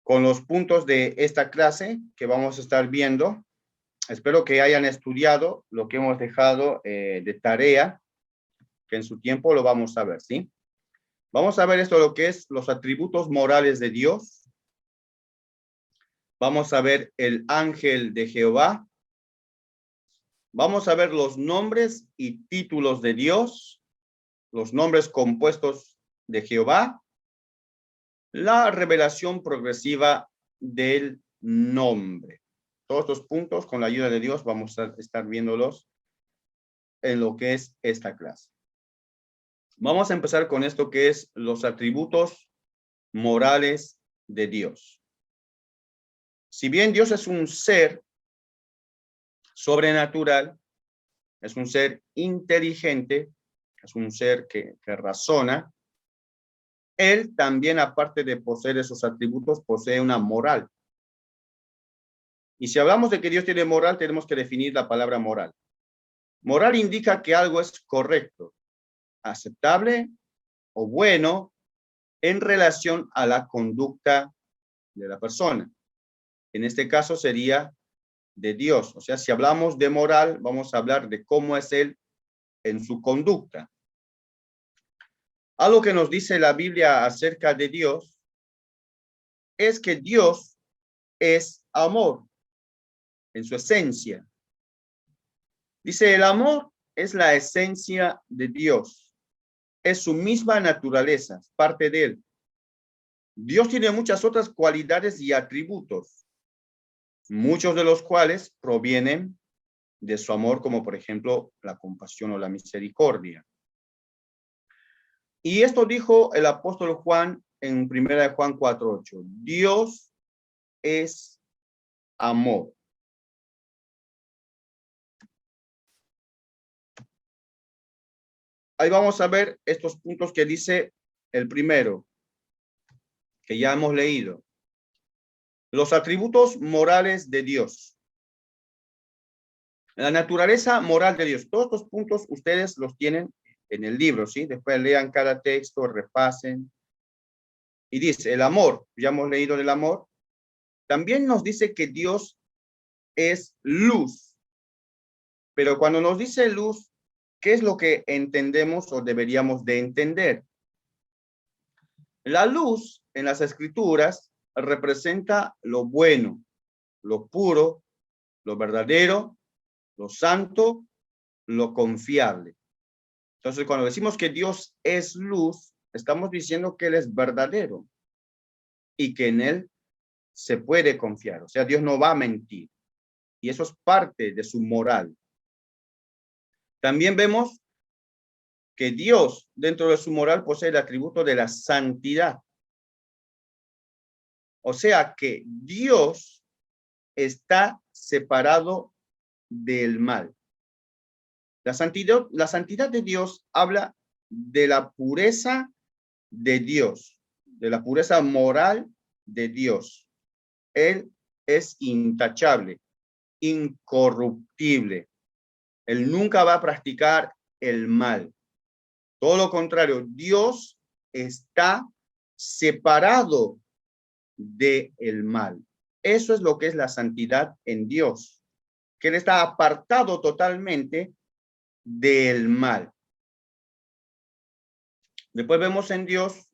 con los puntos de esta clase que vamos a estar viendo. Espero que hayan estudiado lo que hemos dejado de tarea, que en su tiempo lo vamos a ver, ¿sí? Vamos a ver esto, lo que es los atributos morales de Dios. Vamos a ver el ángel de Jehová. Vamos a ver los nombres y títulos de Dios, los nombres compuestos de Jehová, la revelación progresiva del nombre. Todos estos puntos, con la ayuda de Dios, vamos a estar viéndolos en lo que es esta clase. Vamos a empezar con esto que es los atributos morales de Dios. Si bien Dios es un ser sobrenatural, es un ser inteligente, es un ser que razona, Él también, aparte de poseer esos atributos, posee una moral. Y si hablamos de que Dios tiene moral, tenemos que definir la palabra moral. Moral indica que algo es correcto, aceptable o bueno en relación a la conducta de la persona. En este caso sería de Dios. O sea, si hablamos de moral, vamos a hablar de cómo es Él en su conducta. Algo que nos dice la Biblia acerca de Dios es que Dios es amor en su esencia. Dice, el amor es la esencia de Dios. Es su misma naturaleza, es parte de Él. Dios tiene muchas otras cualidades y atributos, muchos de los cuales provienen de su amor, como por ejemplo la compasión o la misericordia. Y esto dijo el apóstol Juan en 1 Juan 4:8. Dios es amor. Ahí vamos a ver estos puntos que dice el primero, que ya hemos leído. Los atributos morales de Dios. La naturaleza moral de Dios. Todos estos puntos ustedes los tienen en el libro, ¿sí? Después lean cada texto, repasen. Y dice, el amor, ya hemos leído del amor. También nos dice que Dios es luz. Pero cuando nos dice luz, ¿qué es lo que entendemos o deberíamos de entender? La luz en las escrituras representa lo bueno, lo puro, lo verdadero, lo santo, lo confiable. Entonces, cuando decimos que Dios es luz, estamos diciendo que Él es verdadero y que en Él se puede confiar. O sea, Dios no va a mentir. Y eso es parte de su moral. También vemos que Dios, dentro de su moral, posee el atributo de la santidad. O sea que Dios está separado del mal. La santidad de Dios habla de la pureza de Dios, de la pureza moral de Dios. Él es intachable, incorruptible. Él nunca va a practicar el mal. Todo lo contrario, Dios está separado del mal. Eso es lo que es la santidad en Dios, que Él está apartado totalmente del mal. Después vemos en Dios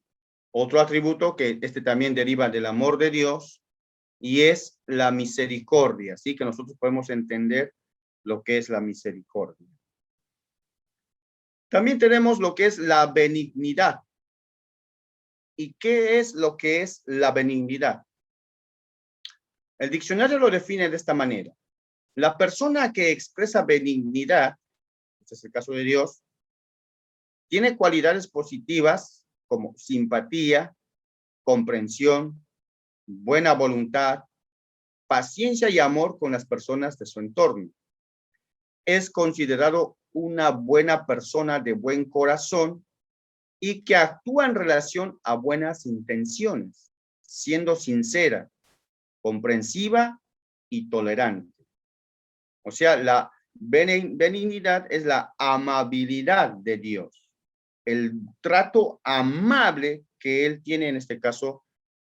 otro atributo que también deriva del amor de Dios y es la misericordia, así que nosotros podemos entender lo que es la misericordia. También tenemos lo que es la benignidad. ¿Y qué es lo que es la benignidad? El diccionario lo define de esta manera. La persona que expresa benignidad, este es el caso de Dios, tiene cualidades positivas como simpatía, comprensión, buena voluntad, paciencia y amor con las personas de su entorno. Es considerado una buena persona de buen corazón y que actúa en relación a buenas intenciones, siendo sincera, comprensiva y tolerante. O sea, la benignidad es la amabilidad de Dios, el trato amable que Él tiene en este caso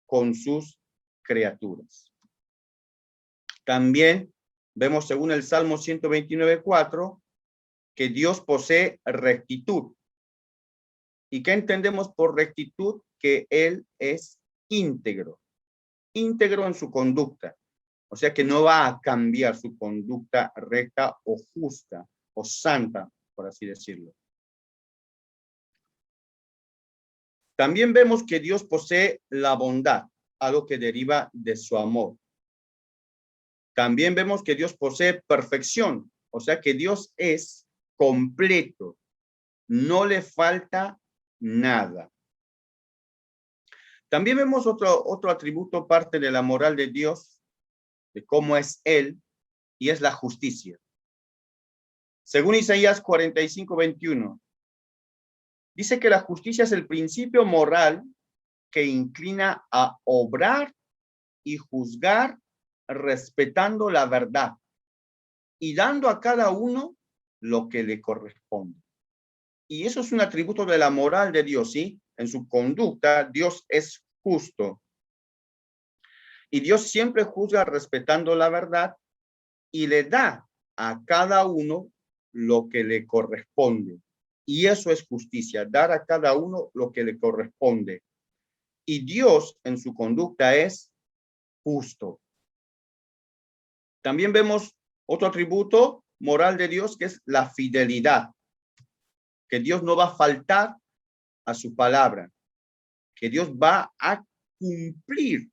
con sus criaturas. También vemos según el Salmo 129:4 que Dios posee rectitud. ¿Y qué entendemos por rectitud? Que Él es íntegro en su conducta. O sea que no va a cambiar su conducta recta o justa o santa, por así decirlo. También vemos que Dios posee la bondad, algo que deriva de su amor. También vemos que Dios posee perfección, o sea que Dios es completo, no le falta nada. También vemos otro atributo, parte de la moral de Dios, de cómo es Él, y es la justicia. Según Isaías 45:21, dice que la justicia es el principio moral que inclina a obrar y juzgar respetando la verdad y dando a cada uno lo que le corresponde. Y eso es un atributo de la moral de Dios, ¿sí? En su conducta, Dios es justo. Y Dios siempre juzga respetando la verdad y le da a cada uno lo que le corresponde. Y eso es justicia, dar a cada uno lo que le corresponde. Y Dios en su conducta es justo. También vemos otro atributo moral de Dios que es la fidelidad. Que Dios no va a faltar a su palabra. Que Dios va a cumplir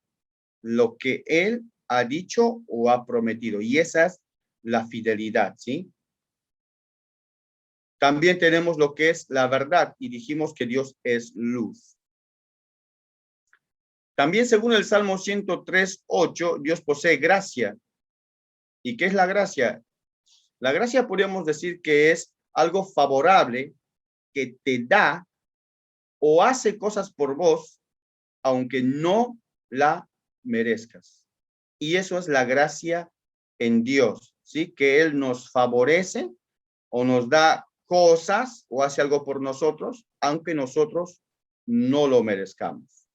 lo que Él ha dicho o ha prometido. Y esa es la fidelidad, ¿sí? También tenemos lo que es la verdad y dijimos que Dios es luz. También según el Salmo 103:8, Dios posee gracia. ¿Y qué es la gracia? La gracia podríamos decir que es algo favorable que te da o hace cosas por vos, aunque no la merezcas. Y eso es la gracia en Dios, ¿sí? Que Él nos favorece o nos da cosas o hace algo por nosotros, aunque nosotros no lo merezcamos.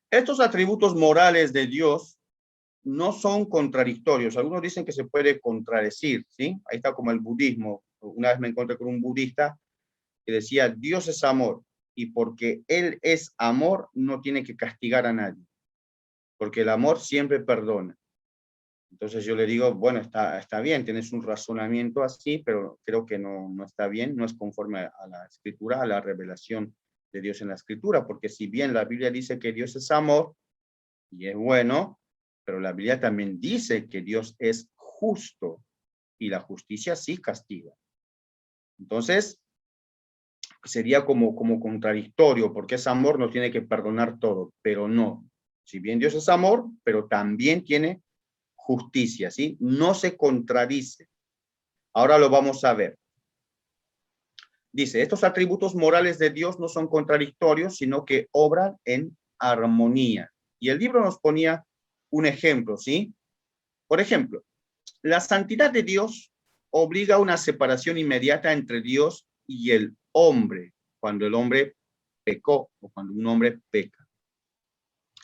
Estos atributos morales de Dios no son contradictorios. Algunos dicen que se puede contradecir, ¿sí? Ahí está como el budismo. Una vez me encontré con un budista que decía, Dios es amor, y porque Él es amor, no tiene que castigar a nadie, porque el amor siempre perdona. Entonces yo le digo, bueno, está bien, tienes un razonamiento así, pero creo que no está bien, no es conforme a la escritura, a la revelación de Dios en la escritura, porque si bien la Biblia dice que Dios es amor, y es bueno, pero la Biblia también dice que Dios es justo, y la justicia sí castiga. Entonces, sería como contradictorio, porque es amor, no tiene que perdonar todo, pero no. Si bien Dios es amor, pero también tiene justicia, ¿sí? No se contradice. Ahora lo vamos a ver. Dice, estos atributos morales de Dios no son contradictorios, sino que obran en armonía. Y el libro nos ponía un ejemplo, ¿sí? Por ejemplo, la santidad de Dios obliga a una separación inmediata entre Dios y el hombre, cuando el hombre pecó o cuando un hombre peca.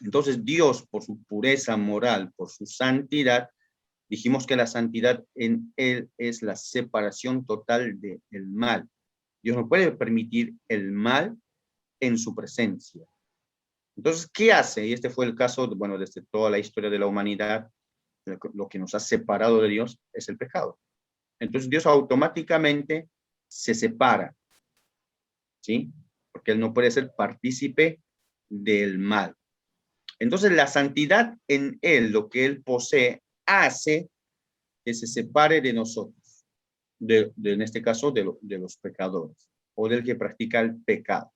Entonces Dios, por su pureza moral, por su santidad, dijimos que la santidad en Él es la separación total del mal. Dios no puede permitir el mal en su presencia. Entonces, ¿qué hace? Y este fue el caso, bueno, desde toda la historia de la humanidad, lo que nos ha separado de Dios es el pecado. Entonces Dios automáticamente se separa, ¿sí? Porque Él no puede ser partícipe del mal. Entonces la santidad en Él, lo que Él posee, hace que se separe de nosotros, en este caso de los pecadores, o del que practica el pecado.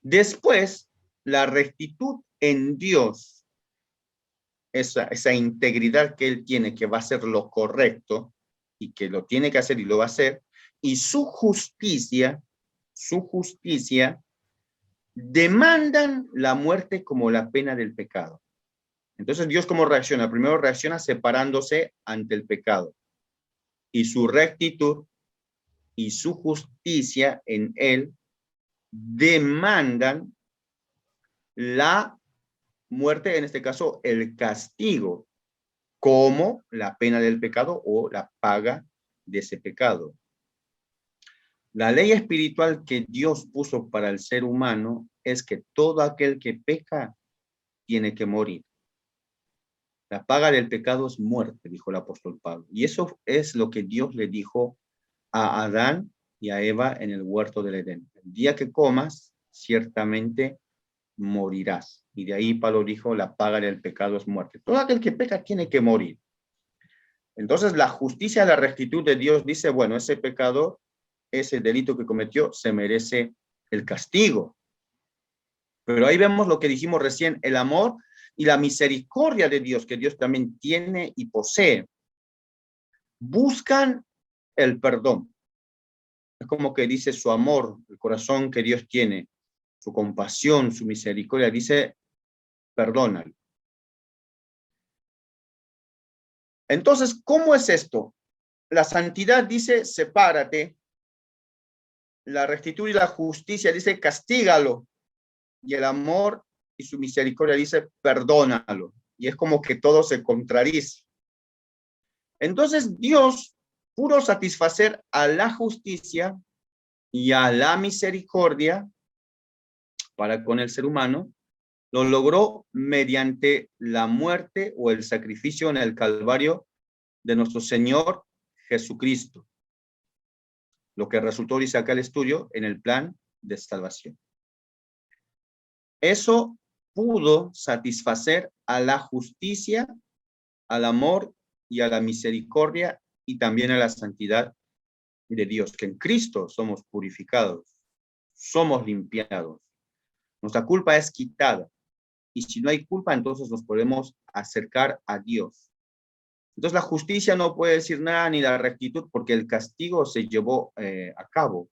Después, la rectitud en Dios, esa integridad que Él tiene, que va a ser lo correcto, y que lo tiene que hacer y lo va a hacer, y su justicia demandan la muerte como la pena del pecado. Entonces, Dios, ¿cómo reacciona? Primero reacciona separándose ante el pecado. Y su rectitud y su justicia en Él demandan la muerte, en este caso, el castigo, como la pena del pecado o la paga de ese pecado. La ley espiritual que Dios puso para el ser humano es que todo aquel que peca tiene que morir. La paga del pecado es muerte, dijo el apóstol Pablo. Y eso es lo que Dios le dijo a Adán y a Eva en el huerto del Edén. El día que comas, ciertamente morirás. Y de ahí Pablo dijo, la paga del pecado es muerte. Todo aquel que peca tiene que morir. Entonces la justicia, la rectitud de Dios dice, bueno, ese pecador, ese delito que cometió, se merece el castigo. Pero ahí vemos lo que dijimos recién, el amor y la misericordia de Dios, que Dios también tiene y posee. Buscan el perdón. Es como que dice su amor, el corazón que Dios tiene, su compasión, su misericordia, dice, perdónalo. Entonces, ¿cómo es esto? La santidad dice, sepárate. La rectitud y la justicia dice, castígalo. Y el amor y su misericordia dice, perdónalo. Y es como que todo se contradice. Entonces, Dios pudo satisfacer a la justicia y a la misericordia para con el ser humano, lo logró mediante la muerte o el sacrificio en el Calvario de nuestro Señor Jesucristo, lo que resultó, dice acá el estudio, en el plan de salvación. Eso pudo satisfacer a la justicia, al amor y a la misericordia y también a la santidad de Dios, que en Cristo somos purificados, somos limpiados. Nuestra culpa es quitada. Y si no hay culpa, entonces nos podemos acercar a Dios. Entonces la justicia no puede decir nada, ni la rectitud, porque el castigo se llevó a cabo,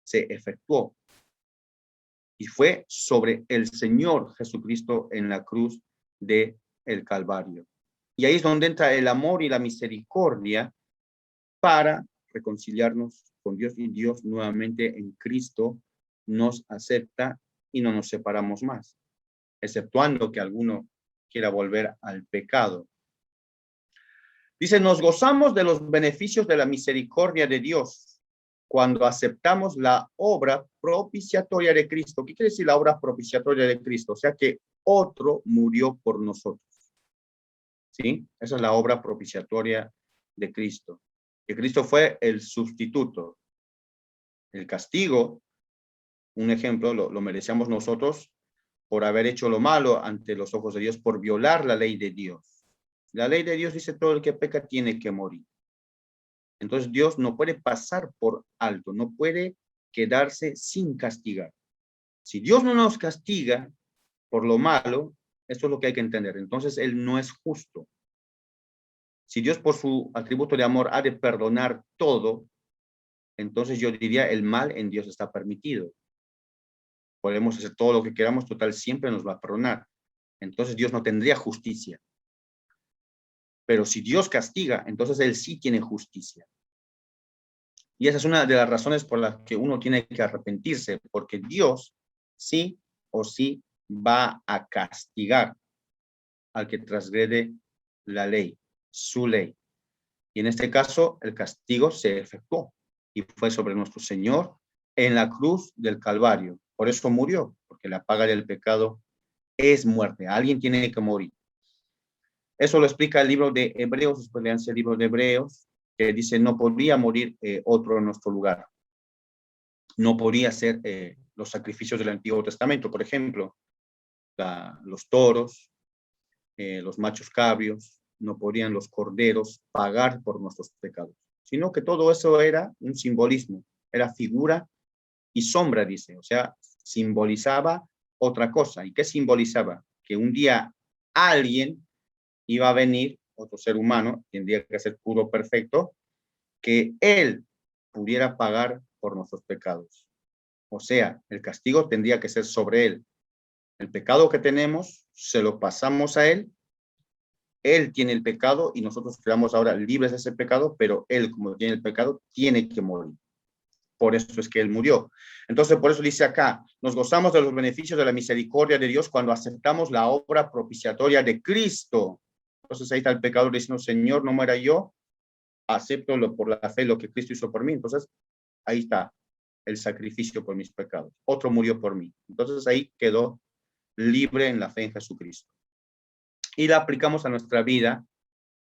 se efectuó. Y fue sobre el Señor Jesucristo en la cruz de el Calvario. Y ahí es donde entra el amor y la misericordia para reconciliarnos con Dios, y Dios nuevamente en Cristo nos acepta y no nos separamos más, exceptuando que alguno quiera volver al pecado. Dice, nos gozamos de los beneficios de la misericordia de Dios cuando aceptamos la obra propiciatoria de Cristo. ¿Qué quiere decir la obra propiciatoria de Cristo? O sea, que otro murió por nosotros. ¿Sí? Esa es la obra propiciatoria de Cristo. Que Cristo fue el sustituto. El castigo, un ejemplo, lo merecíamos nosotros por haber hecho lo malo ante los ojos de Dios, por violar la ley de Dios. La ley de Dios dice, todo el que peca tiene que morir. Entonces Dios no puede pasar por alto, no puede quedarse sin castigar. Si Dios no nos castiga por lo malo, esto es lo que hay que entender. Entonces Él no es justo. Si Dios por su atributo de amor ha de perdonar todo, entonces yo diría el mal en Dios está permitido. Podemos hacer todo lo que queramos, total, siempre nos va a perdonar. Entonces Dios no tendría justicia. Pero si Dios castiga, entonces Él sí tiene justicia. Y esa es una de las razones por las que uno tiene que arrepentirse, porque Dios sí o sí va a castigar al que transgrede la ley, su ley. Y en este caso, el castigo se efectuó y fue sobre nuestro Señor en la cruz del Calvario. Por eso murió, porque la paga del pecado es muerte. Alguien tiene que morir. Eso lo explica el libro de Hebreos, después leanse el libro de Hebreos, que dice, no podría morir otro en nuestro lugar. No podría ser los sacrificios del Antiguo Testamento, por ejemplo, los toros, los machos cabrios, no podían los corderos pagar por nuestros pecados, sino que todo eso era un simbolismo, era figura y sombra, dice, o sea, simbolizaba otra cosa. ¿Y qué simbolizaba? Que un día alguien iba a venir, otro ser humano, tendría que ser puro, perfecto, que él pudiera pagar por nuestros pecados. O sea, el castigo tendría que ser sobre él. El pecado que tenemos, se lo pasamos a él. Él tiene el pecado y nosotros quedamos ahora libres de ese pecado, pero él, como tiene el pecado, tiene que morir. Por eso es que Él murió. Entonces, por eso dice acá, nos gozamos de los beneficios de la misericordia de Dios cuando aceptamos la obra propiciatoria de Cristo. Entonces ahí está el pecador diciendo, Señor, no muera yo, acepto por la fe lo que Cristo hizo por mí. Entonces, ahí está el sacrificio por mis pecados. Otro murió por mí. Entonces ahí quedó libre en la fe en Jesucristo. Y la aplicamos a nuestra vida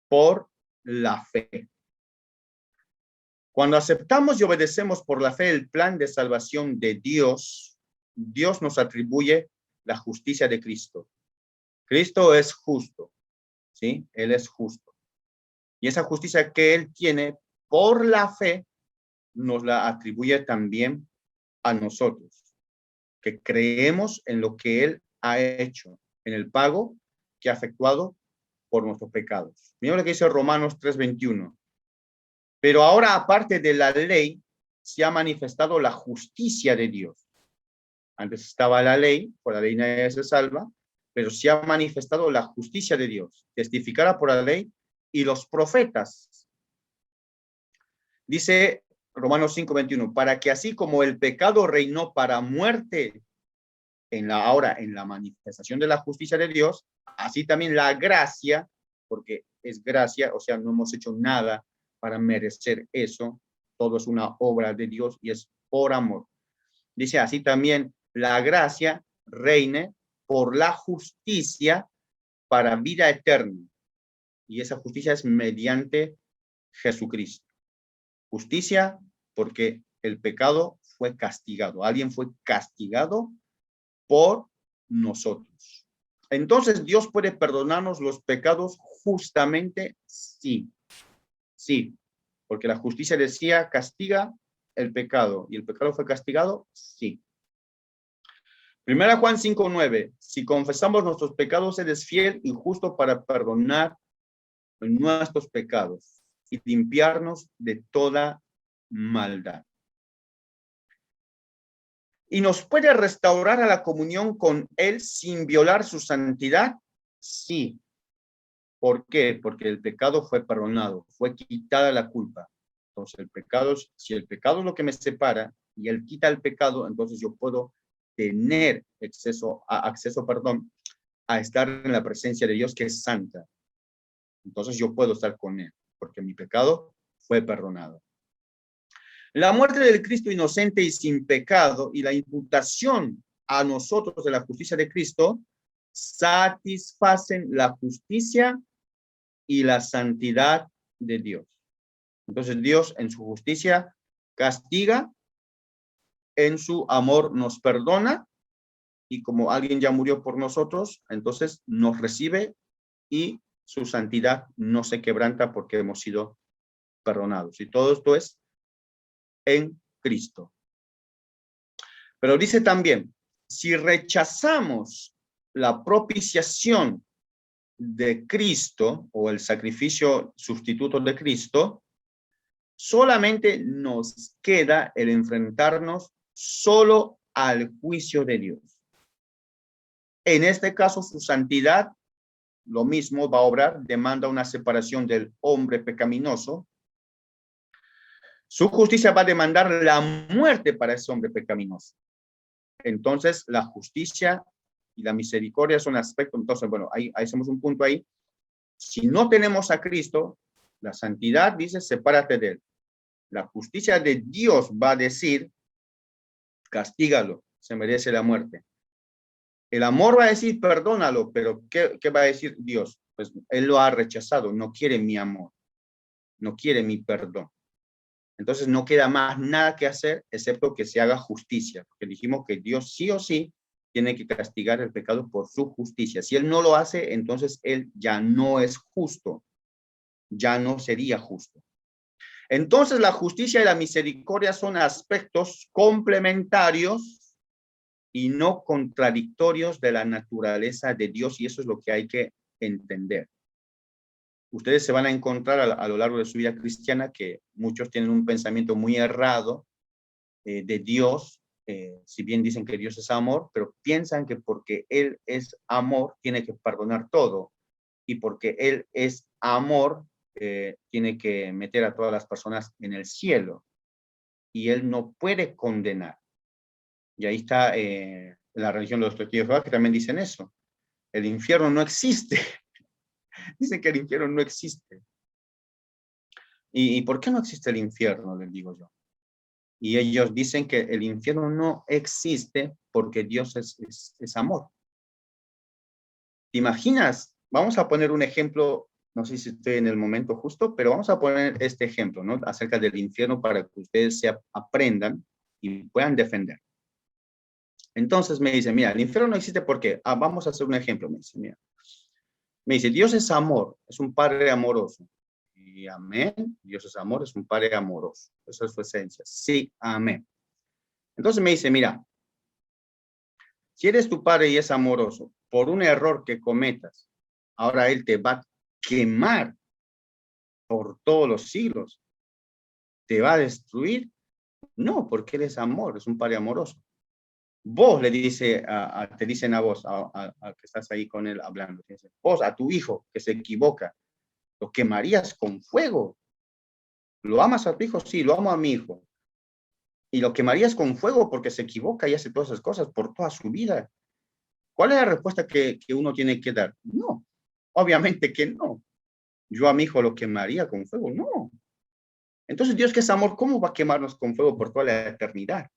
por la fe. Cuando aceptamos y obedecemos por la fe el plan de salvación de Dios, Dios nos atribuye la justicia de Cristo. Cristo es justo, ¿sí? Él es justo. Y esa justicia que Él tiene por la fe, nos la atribuye también a nosotros, que creemos en lo que Él ha hecho, en el pago que ha efectuado por nuestros pecados. Mira lo que dice Romanos 3:21. Pero ahora, aparte de la ley, se ha manifestado la justicia de Dios. Antes estaba la ley, por la ley nadie se salva, pero se ha manifestado la justicia de Dios, testificada por la ley y los profetas. Dice Romanos 5:21, para que así como el pecado reinó para muerte, ahora en la manifestación de la justicia de Dios, así también la gracia, porque es gracia, o sea, no hemos hecho nada para merecer eso, todo es una obra de Dios y es por amor. Dice así también la gracia reine por la justicia para vida eterna. Y esa justicia es mediante Jesucristo. Justicia porque el pecado fue castigado. Alguien fue castigado por nosotros. Entonces, ¿Dios puede perdonarnos los pecados justamente? Sí. Sí, porque la justicia decía castiga el pecado y el pecado fue castigado, sí. Primera Juan 5:9, si confesamos nuestros pecados, Él es fiel y justo para perdonar nuestros pecados y limpiarnos de toda maldad. ¿Y nos puede restaurar a la comunión con Él sin violar su santidad? Sí. ¿Por qué? Porque el pecado fue perdonado, fue quitada la culpa. Entonces, si el pecado es lo que me separa y Él quita el pecado, entonces yo puedo tener acceso a estar en la presencia de Dios que es santa. Entonces yo puedo estar con Él, porque mi pecado fue perdonado. La muerte del Cristo inocente y sin pecado y la imputación a nosotros de la justicia de Cristo satisfacen la justicia y la santidad de Dios. Entonces Dios en su justicia castiga, en su amor nos perdona y como alguien ya murió por nosotros, entonces nos recibe y su santidad no se quebranta porque hemos sido perdonados. Y todo esto es en Cristo. Pero dice también, si rechazamos la propiciación de Cristo o el sacrificio sustituto de Cristo, solamente nos queda el enfrentarnos solo al juicio de Dios. En este caso, su santidad, lo mismo va a obrar, demanda una separación del hombre pecaminoso. Su justicia va a demandar la muerte para ese hombre pecaminoso. Entonces, la justicia y la misericordia son aspectos. Entonces, bueno, ahí hacemos un punto ahí. Si no tenemos a Cristo, la santidad dice, sepárate de él. La justicia de Dios va a decir, castígalo, se merece la muerte. El amor va a decir, perdónalo, pero ¿qué va a decir Dios? Pues él lo ha rechazado, no quiere mi amor, no quiere mi perdón. Entonces no queda más nada que hacer, excepto que se haga justicia, porque dijimos que Dios sí o sí tiene que castigar el pecado por su justicia. Si él no lo hace, entonces él ya no es justo, ya no sería justo. Entonces la justicia y la misericordia son aspectos complementarios y no contradictorios de la naturaleza de Dios, y eso es lo que hay que entender. Ustedes se van a encontrar a lo largo de su vida cristiana que muchos tienen un pensamiento muy errado de Dios, si bien dicen que Dios es amor, pero piensan que porque Él es amor tiene que perdonar todo, y porque Él es amor tiene que meter a todas las personas en el cielo. y Él no puede condenar. Y ahí está la religión de los testigos de Jehová, que también dicen eso. El infierno no existe. Dicen que el infierno no existe. ¿Y por qué no existe el infierno? Les digo yo. Y ellos dicen que el infierno no existe porque Dios es amor. ¿Te imaginas? Vamos a poner un ejemplo, no sé si estoy en el momento justo, pero vamos a poner este ejemplo, ¿no? Acerca del infierno para que ustedes aprendan y puedan defender. Entonces me dice, mira, el infierno no existe porque, vamos a hacer un ejemplo, me dice, mira. Me dice, Dios es amor, es un Padre amoroso. Y amén, Dios es amor, es un Padre amoroso. Esa es su esencia. Sí, amén. Entonces me dice, mira, si eres tu Padre y es amoroso, por un error que cometas, ahora Él te va a quemar por todos los siglos. ¿Te va a destruir? No, porque Él es amor, es un Padre amoroso. Vos le dice, te dicen a vos, a que estás ahí con Él hablando, vos a tu hijo que se equivoca, lo quemarías con fuego. ¿Lo amas a tu hijo? Sí, lo amo a mi hijo. Y lo quemarías con fuego porque se equivoca y hace todas esas cosas por toda su vida. ¿Cuál es la respuesta que uno tiene que dar? No, obviamente que no. Yo a mi hijo lo quemaría con fuego, no. Entonces Dios, que es amor, ¿cómo va a quemarnos con fuego por toda la eternidad?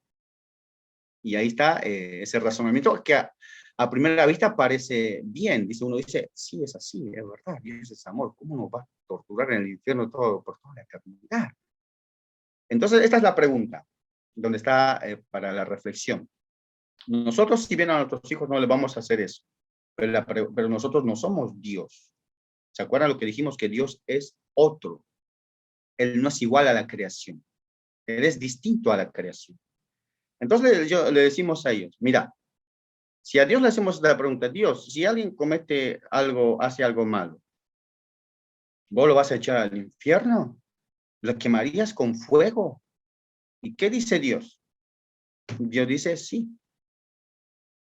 Y ahí está ese razonamiento que a primera vista parece bien. Uno dice, sí, es así, es verdad, Dios es amor. ¿Cómo nos va a torturar en el infierno todo por toda la eternidad? Entonces, esta es la pregunta, donde está para la reflexión. Nosotros, si bien a nuestros hijos no les vamos a hacer eso, pero nosotros no somos Dios. ¿Se acuerdan lo que dijimos? Que Dios es otro. Él no es igual a la creación. Él es distinto a la creación. Entonces le decimos a ellos, mira, si a Dios le hacemos la pregunta, Dios, si alguien comete algo, hace algo malo, ¿vos lo vas a echar al infierno? ¿Lo quemarías con fuego? ¿Y qué dice Dios? Dios dice, sí.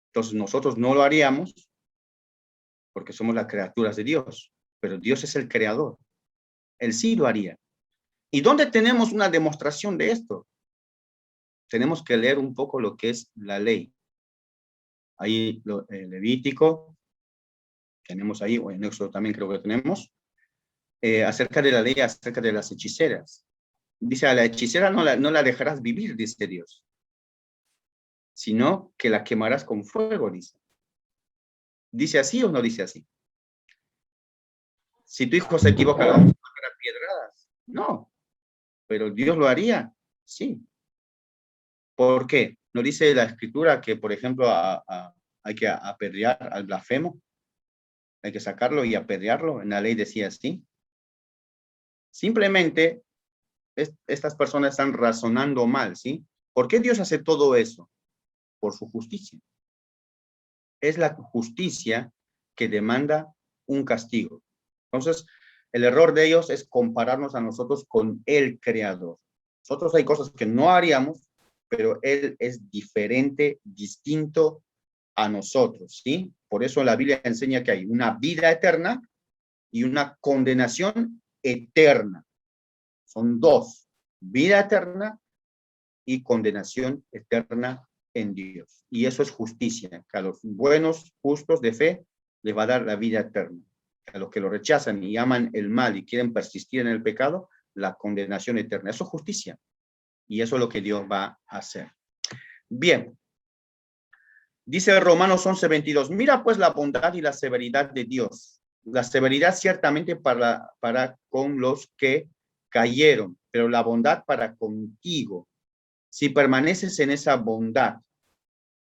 Entonces nosotros no lo haríamos porque somos las criaturas de Dios, pero Dios es el creador. Él sí lo haría. ¿Y dónde tenemos una demostración de esto? Tenemos que leer un poco lo que es la ley. Ahí Levítico, tenemos ahí, o en Éxodo también creo que tenemos, acerca de la ley, acerca de las hechiceras. Dice, a la hechicera no la dejarás vivir, dice Dios, sino que la quemarás con fuego, dice. ¿Dice así o no dice así? Si tu hijo se equivoca, ¿lo vamos a matar a piedradas? No, pero Dios lo haría, sí. ¿Por qué? ¿No dice la Escritura que, por ejemplo, hay que apedrear al blasfemo? Hay que sacarlo y apedrearlo. En la ley decía así. Simplemente, estas personas están razonando mal, ¿sí? ¿Por qué Dios hace todo eso? Por su justicia. Es la justicia que demanda un castigo. Entonces, el error de ellos es compararnos a nosotros con el Creador. Nosotros hay cosas que no haríamos, pero Él es diferente, distinto a nosotros, ¿sí? Por eso la Biblia enseña que hay una vida eterna y una condenación eterna. Son dos, vida eterna y condenación eterna en Dios. Y eso es justicia, que a los buenos, justos de fe, les va a dar la vida eterna. A los que lo rechazan y aman el mal y quieren persistir en el pecado, la condenación eterna. Eso es justicia. Y eso es lo que Dios va a hacer. Bien. Dice Romanos 11:22, mira pues la bondad y la severidad de Dios. La severidad ciertamente para con los que cayeron, pero la bondad para contigo. Si permaneces en esa bondad,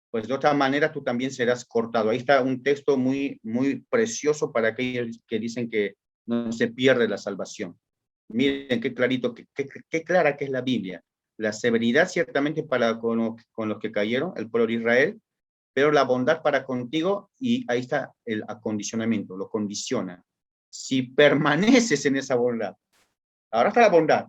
pues de otra manera tú también serás cortado. Ahí está un texto muy, muy precioso para aquellos que dicen que no se pierde la salvación. Miren qué clarito, qué clara que es la Biblia. La severidad ciertamente para con los que cayeron, el pueblo de Israel, pero la bondad para contigo, y ahí está el acondicionamiento, lo condiciona. Si permaneces en esa bondad, ahora está la bondad,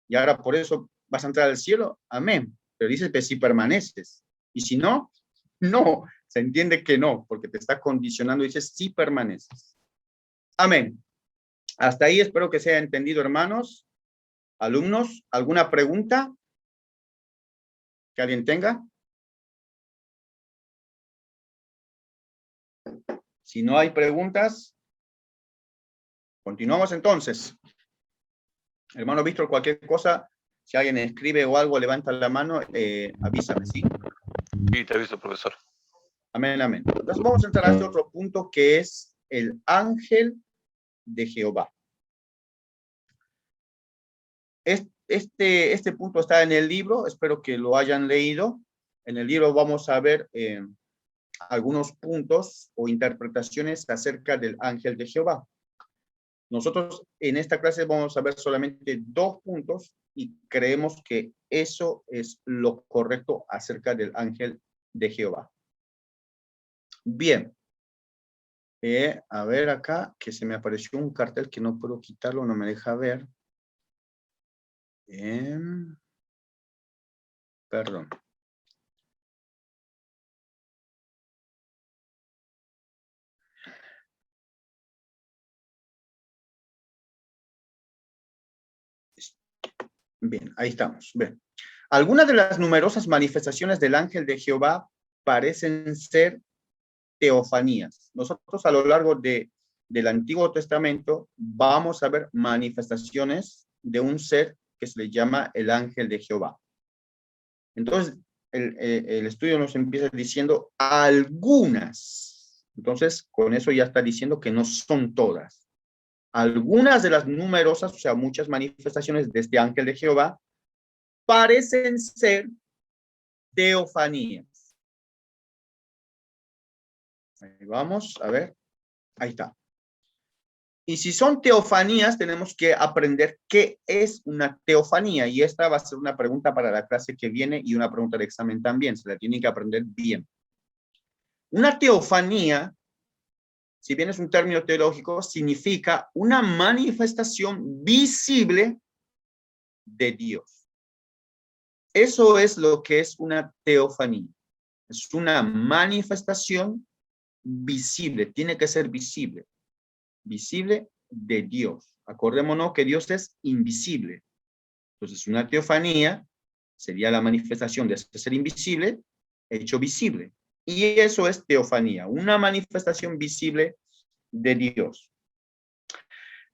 y ahora por eso vas a entrar al cielo, amén. Pero dices que si permaneces, y si no, no, se entiende que no, porque te está condicionando, dices si permaneces. Amén. Hasta ahí espero que se haya entendido, hermanos, alumnos. ¿Alguna pregunta? que alguien tenga. Si no hay preguntas, continuamos entonces. Hermano Víctor, cualquier cosa, si alguien escribe o algo, levanta la mano, avísame, ¿sí? Sí, te aviso, profesor. Amén, amén. Entonces vamos a entrar a este otro punto que es el ángel de Jehová. Este punto está en el libro, espero que lo hayan leído. En el libro vamos a ver algunos puntos o interpretaciones acerca del ángel de Jehová. Nosotros en esta clase vamos a ver solamente 2 puntos y creemos que eso es lo correcto acerca del ángel de Jehová. Bien. A ver acá, que se me apareció un cartel que no puedo quitarlo, no me deja ver. Perdón. Bien, ahí estamos. Bien. Algunas de las numerosas manifestaciones del ángel de Jehová parecen ser teofanías. Nosotros a lo largo del Antiguo Testamento vamos a ver manifestaciones de un ser que se le llama el ángel de Jehová. Entonces, el estudio nos empieza diciendo algunas. Entonces, con eso ya está diciendo que no son todas. Algunas de las numerosas, o sea, muchas manifestaciones de este ángel de Jehová, parecen ser teofanías. Ahí vamos, a ver. Ahí está. Y si son teofanías, tenemos que aprender qué es una teofanía. Y esta va a ser una pregunta para la clase que viene y una pregunta de examen también. Se la tienen que aprender bien. Una teofanía, si bien es un término teológico, significa una manifestación visible de Dios. Eso es lo que es una teofanía. Es una manifestación visible, tiene que ser visible de Dios. Acordémonos que Dios es invisible. Entonces, una teofanía sería la manifestación de ese ser invisible hecho visible. Y eso es teofanía, una manifestación visible de Dios.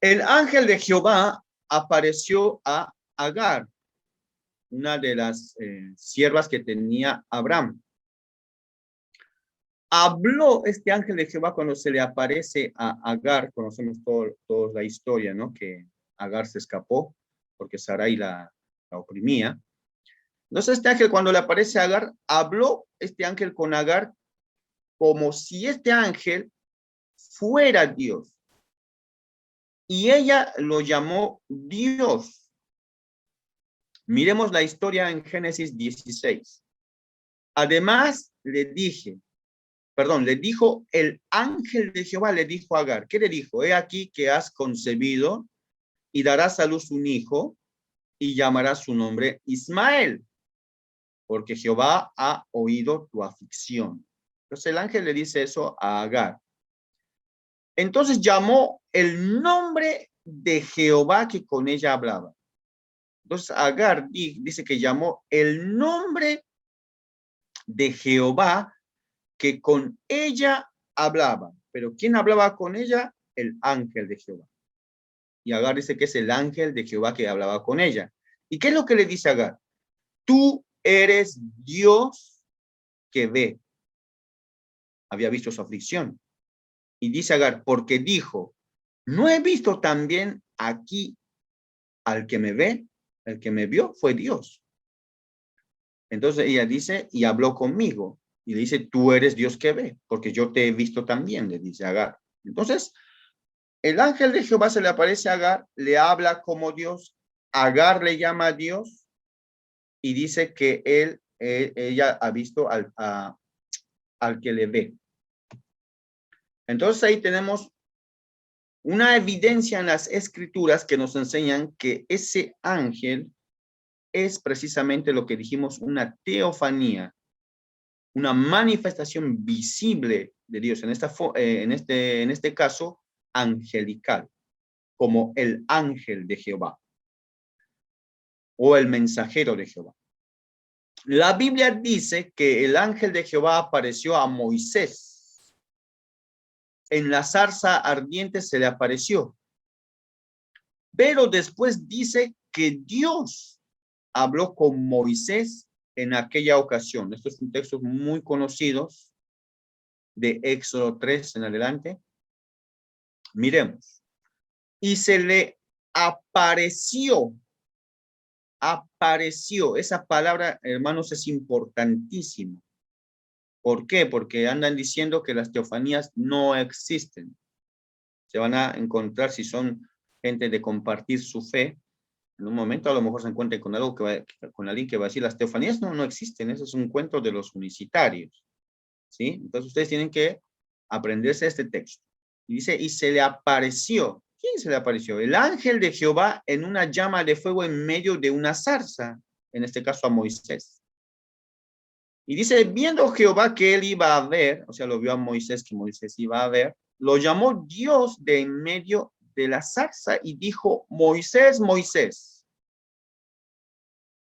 El ángel de Jehová apareció a Agar, una de las siervas que tenía Abraham. Habló este ángel de Jehová cuando se le aparece a Agar. Conocemos toda la historia, ¿no? Que Agar se escapó porque Sarai la oprimía. Entonces este ángel, cuando le aparece a Agar, habló este ángel con Agar como si este ángel fuera Dios. Y ella lo llamó Dios. Miremos la historia en Génesis 16. Además, le dijo el ángel de Jehová, le dijo a Agar. ¿Qué le dijo? He aquí que has concebido y darás a luz un hijo y llamarás su nombre Ismael, porque Jehová ha oído tu aflicción. Entonces el ángel le dice eso a Agar. Entonces llamó el nombre de Jehová que con ella hablaba. Entonces Agar dice que llamó el nombre de Jehová que con ella hablaba. Pero ¿quién hablaba con ella? El ángel de Jehová. Y Agar dice que es el ángel de Jehová que hablaba con ella. ¿Y qué es lo que le dice Agar? Tú eres Dios que ve. Había visto su aflicción. Y dice Agar, porque dijo, ¿no he visto también aquí al que me ve? El que me vio fue Dios. Entonces ella dice, y habló conmigo. Y le dice, tú eres Dios que ve, porque yo te he visto también, le dice Agar. Entonces, el ángel de Jehová se le aparece a Agar, le habla como Dios. Agar le llama a Dios y dice que ella ha visto al que le ve. Entonces ahí tenemos una evidencia en las escrituras que nos enseñan que ese ángel es precisamente lo que dijimos, una teofanía, una manifestación visible de Dios, en este caso, angelical, como el ángel de Jehová o el mensajero de Jehová. La Biblia dice que el ángel de Jehová apareció a Moisés. En la zarza ardiente se le apareció. Pero después dice que Dios habló con Moisés en aquella ocasión. Estos son textos muy conocidos de Éxodo 3 en adelante. Miremos. Y se le apareció. Apareció. Esa palabra, hermanos, es importantísima. ¿Por qué? Porque andan diciendo que las teofanías no existen. Se van a encontrar, si son gente de compartir su fe, en un momento a lo mejor se encuentren con algo con alguien que va a decir, las teofanías no existen, eso es un cuento de los unicitarios. ¿Sí? Entonces ustedes tienen que aprenderse este texto. Y dice, y se le apareció. ¿Quién se le apareció? El ángel de Jehová en una llama de fuego en medio de una zarza, en este caso a Moisés. Y dice, viendo Jehová que él iba a ver, o sea, lo vio a Moisés, que Moisés iba a ver, lo llamó Dios de en medio de la zarza y dijo, Moisés, Moisés.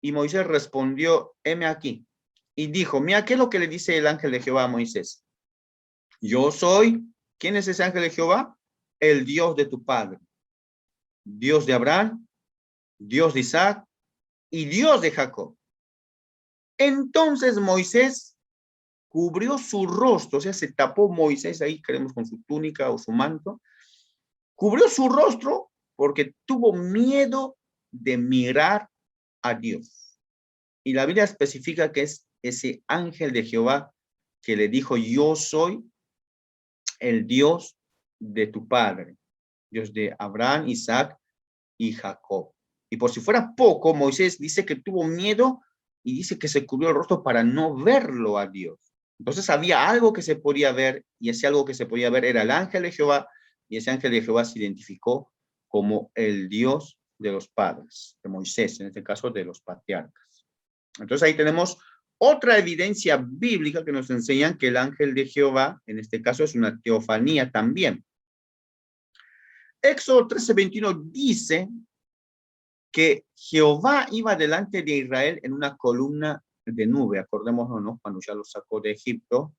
Y Moisés respondió, heme aquí. Y dijo, mira, ¿qué es lo que le dice el ángel de Jehová a Moisés? Yo soy, ¿quién es ese ángel de Jehová? El Dios de tu padre. Dios de Abraham, Dios de Isaac y Dios de Jacob. Entonces Moisés cubrió su rostro, o sea, se tapó Moisés ahí, creemos con su túnica o su manto, cubrió su rostro porque tuvo miedo de mirar a Dios. Y la Biblia especifica que es ese ángel de Jehová que le dijo, yo soy el Dios de tu padre, Dios de Abraham, Isaac y Jacob. Y por si fuera poco, Moisés dice que tuvo miedo y dice que se cubrió el rostro para no verlo a Dios. Entonces había algo que se podía ver y ese algo que se podía ver era el ángel de Jehová y ese ángel de Jehová se identificó como el Dios de los padres, de Moisés, en este caso de los patriarcas. Entonces ahí tenemos otra evidencia bíblica que nos enseñan que el ángel de Jehová, en este caso, es una teofanía también. Éxodo 13:21 dice que Jehová iba delante de Israel en una columna de nube. Acordémonos, ¿no? Cuando ya lo sacó de Egipto,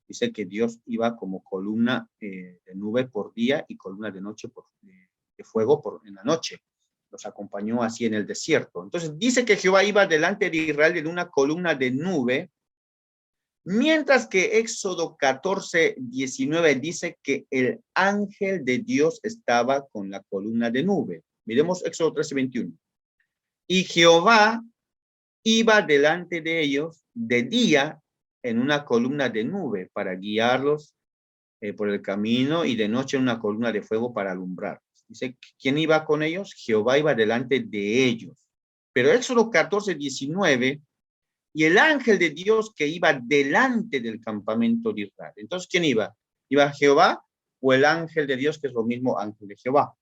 dice que Dios iba como columna de nube por día y columna de noche de fuego en la noche. Los acompañó así en el desierto. Entonces dice que Jehová iba delante de Israel en una columna de nube, mientras que Éxodo 14:19 dice que el ángel de Dios estaba con la columna de nube. Miremos Éxodo 13:21. Y Jehová iba delante de ellos de día en una columna de nube para guiarlos por el camino y de noche en una columna de fuego para alumbrar. Dice, ¿quién iba con ellos? Jehová iba delante de ellos. Pero Éxodo 14:19, y el ángel de Dios que iba delante del campamento de Israel. Entonces, ¿quién iba? ¿Iba Jehová o el ángel de Dios, que es lo mismo ángel de Jehová?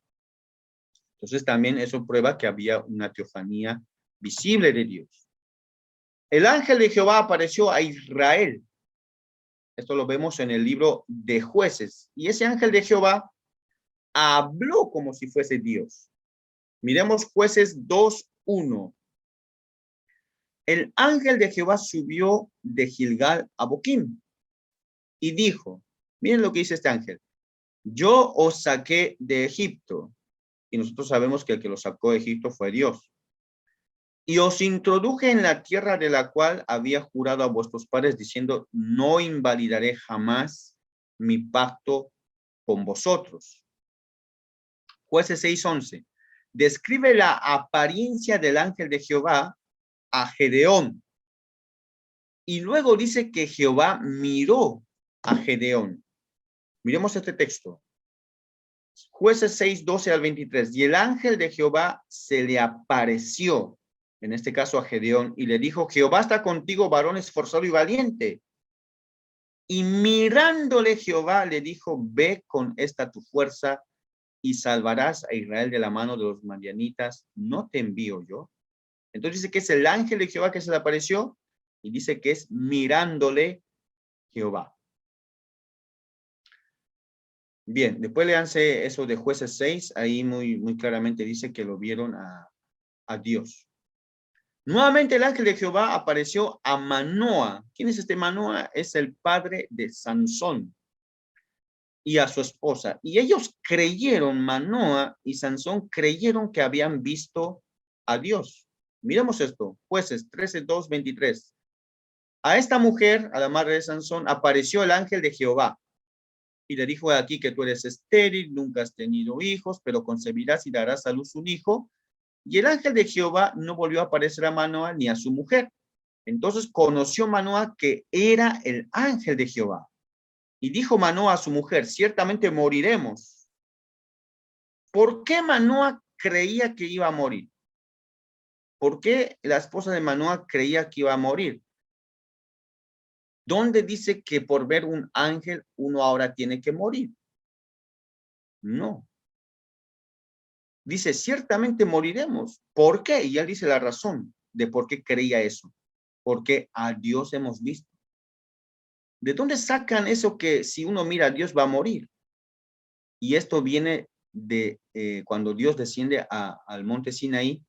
Entonces también eso prueba que había una teofanía visible de Dios. El ángel de Jehová apareció a Israel. Esto lo vemos en el libro de Jueces. Y ese ángel de Jehová habló como si fuese Dios. Miremos Jueces 2:1. El ángel de Jehová subió de Gilgal a Boquim y dijo, miren lo que dice este ángel, yo os saqué de Egipto, y nosotros sabemos que el que los sacó de Egipto fue Dios, y os introduje en la tierra de la cual había jurado a vuestros padres, diciendo, no invalidaré jamás mi pacto con vosotros. Jueces 6:11. Describe la apariencia del ángel de Jehová a Gedeón. Y luego dice que Jehová miró a Gedeón. Miremos este texto. Jueces 6:12-23. Y el ángel de Jehová se le apareció, en este caso a Gedeón, y le dijo, Jehová está contigo, varón esforzado y valiente. Y mirándole Jehová le dijo, ve con esta tu fuerza y salvarás a Israel de la mano de los madianitas. ¿No te envío yo? Entonces dice que es el ángel de Jehová que se le apareció y dice que es mirándole Jehová. Bien, después léanse eso de Jueces 6, ahí muy claramente dice que lo vieron a Dios. Nuevamente el ángel de Jehová apareció a Manoa. ¿Quién es este Manoa? Es el padre de Sansón y a su esposa. Y ellos creyeron, Manoa y Sansón creyeron que habían visto a Dios. Miremos esto, Jueces 13:2, 23. A esta mujer, a la madre de Sansón, apareció el ángel de Jehová y le dijo: aquí que tú eres estéril, nunca has tenido hijos, pero concebirás y darás a luz un hijo. Y el ángel de Jehová no volvió a aparecer a Manoa ni a su mujer. Entonces conoció Manoa que era el ángel de Jehová. Y dijo Manoa a su mujer: ciertamente moriremos. ¿Por qué Manoa creía que iba a morir? ¿Por qué la esposa de Manoa creía que iba a morir? ¿Dónde dice que por ver un ángel uno ahora tiene que morir? No. Dice, ciertamente moriremos. ¿Por qué? Y él dice la razón de por qué creía eso. Porque a Dios hemos visto. ¿De dónde sacan eso que si uno mira a Dios va a morir? Y esto viene de cuando Dios desciende al monte Sinaí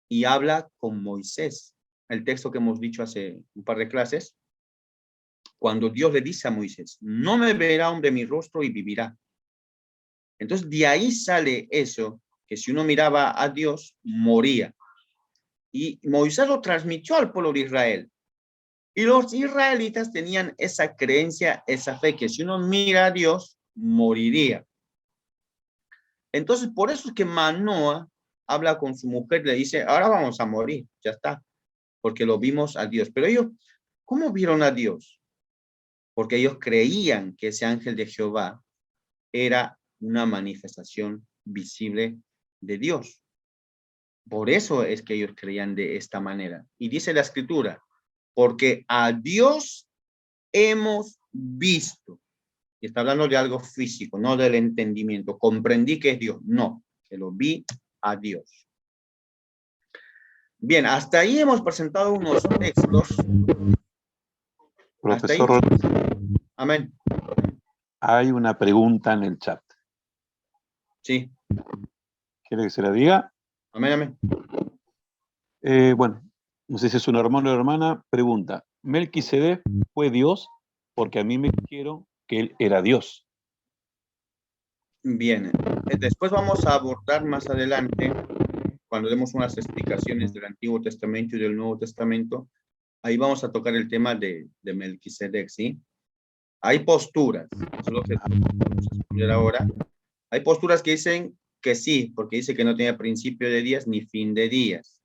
y habla con Moisés. El texto que hemos dicho hace un par de clases. Cuando Dios le dice a Moisés: no me verá hombre mi rostro y vivirá. Entonces de ahí sale eso, que si uno miraba a Dios, moría. Y Moisés lo transmitió al pueblo de Israel. Y los israelitas tenían esa creencia, esa fe, que si uno mira a Dios, moriría. Entonces, por eso es que Manoa habla con su mujer y le dice: ahora vamos a morir, ya está, porque lo vimos a Dios. Pero ellos, ¿cómo vieron a Dios? Porque ellos creían que ese ángel de Jehová era una manifestación visible de Dios. Por eso es que ellos creían de esta manera. Y dice la escritura: porque a Dios hemos visto. Y está hablando de algo físico, no del entendimiento. Comprendí que es Dios. No, que lo vi a Dios. Bien, hasta ahí hemos presentado unos textos. Profesor, hasta ahí. Amén. hay una pregunta en el chat. Sí. ¿Quiere que se la diga? Amén, amén. Bueno, no sé si es un hermano o hermana, pregunta: ¿Melquisedec fue Dios? Porque a mí me dijeron que él era Dios. Bien, después vamos a abordar más adelante, cuando demos unas explicaciones del Antiguo Testamento y del Nuevo Testamento, ahí vamos a tocar el tema de Melquisedec, ¿sí? Hay posturas, eso es lo que vamos a estudiar ahora. Hay posturas que dicen que sí, porque dice que no tenía principio de días ni fin de días.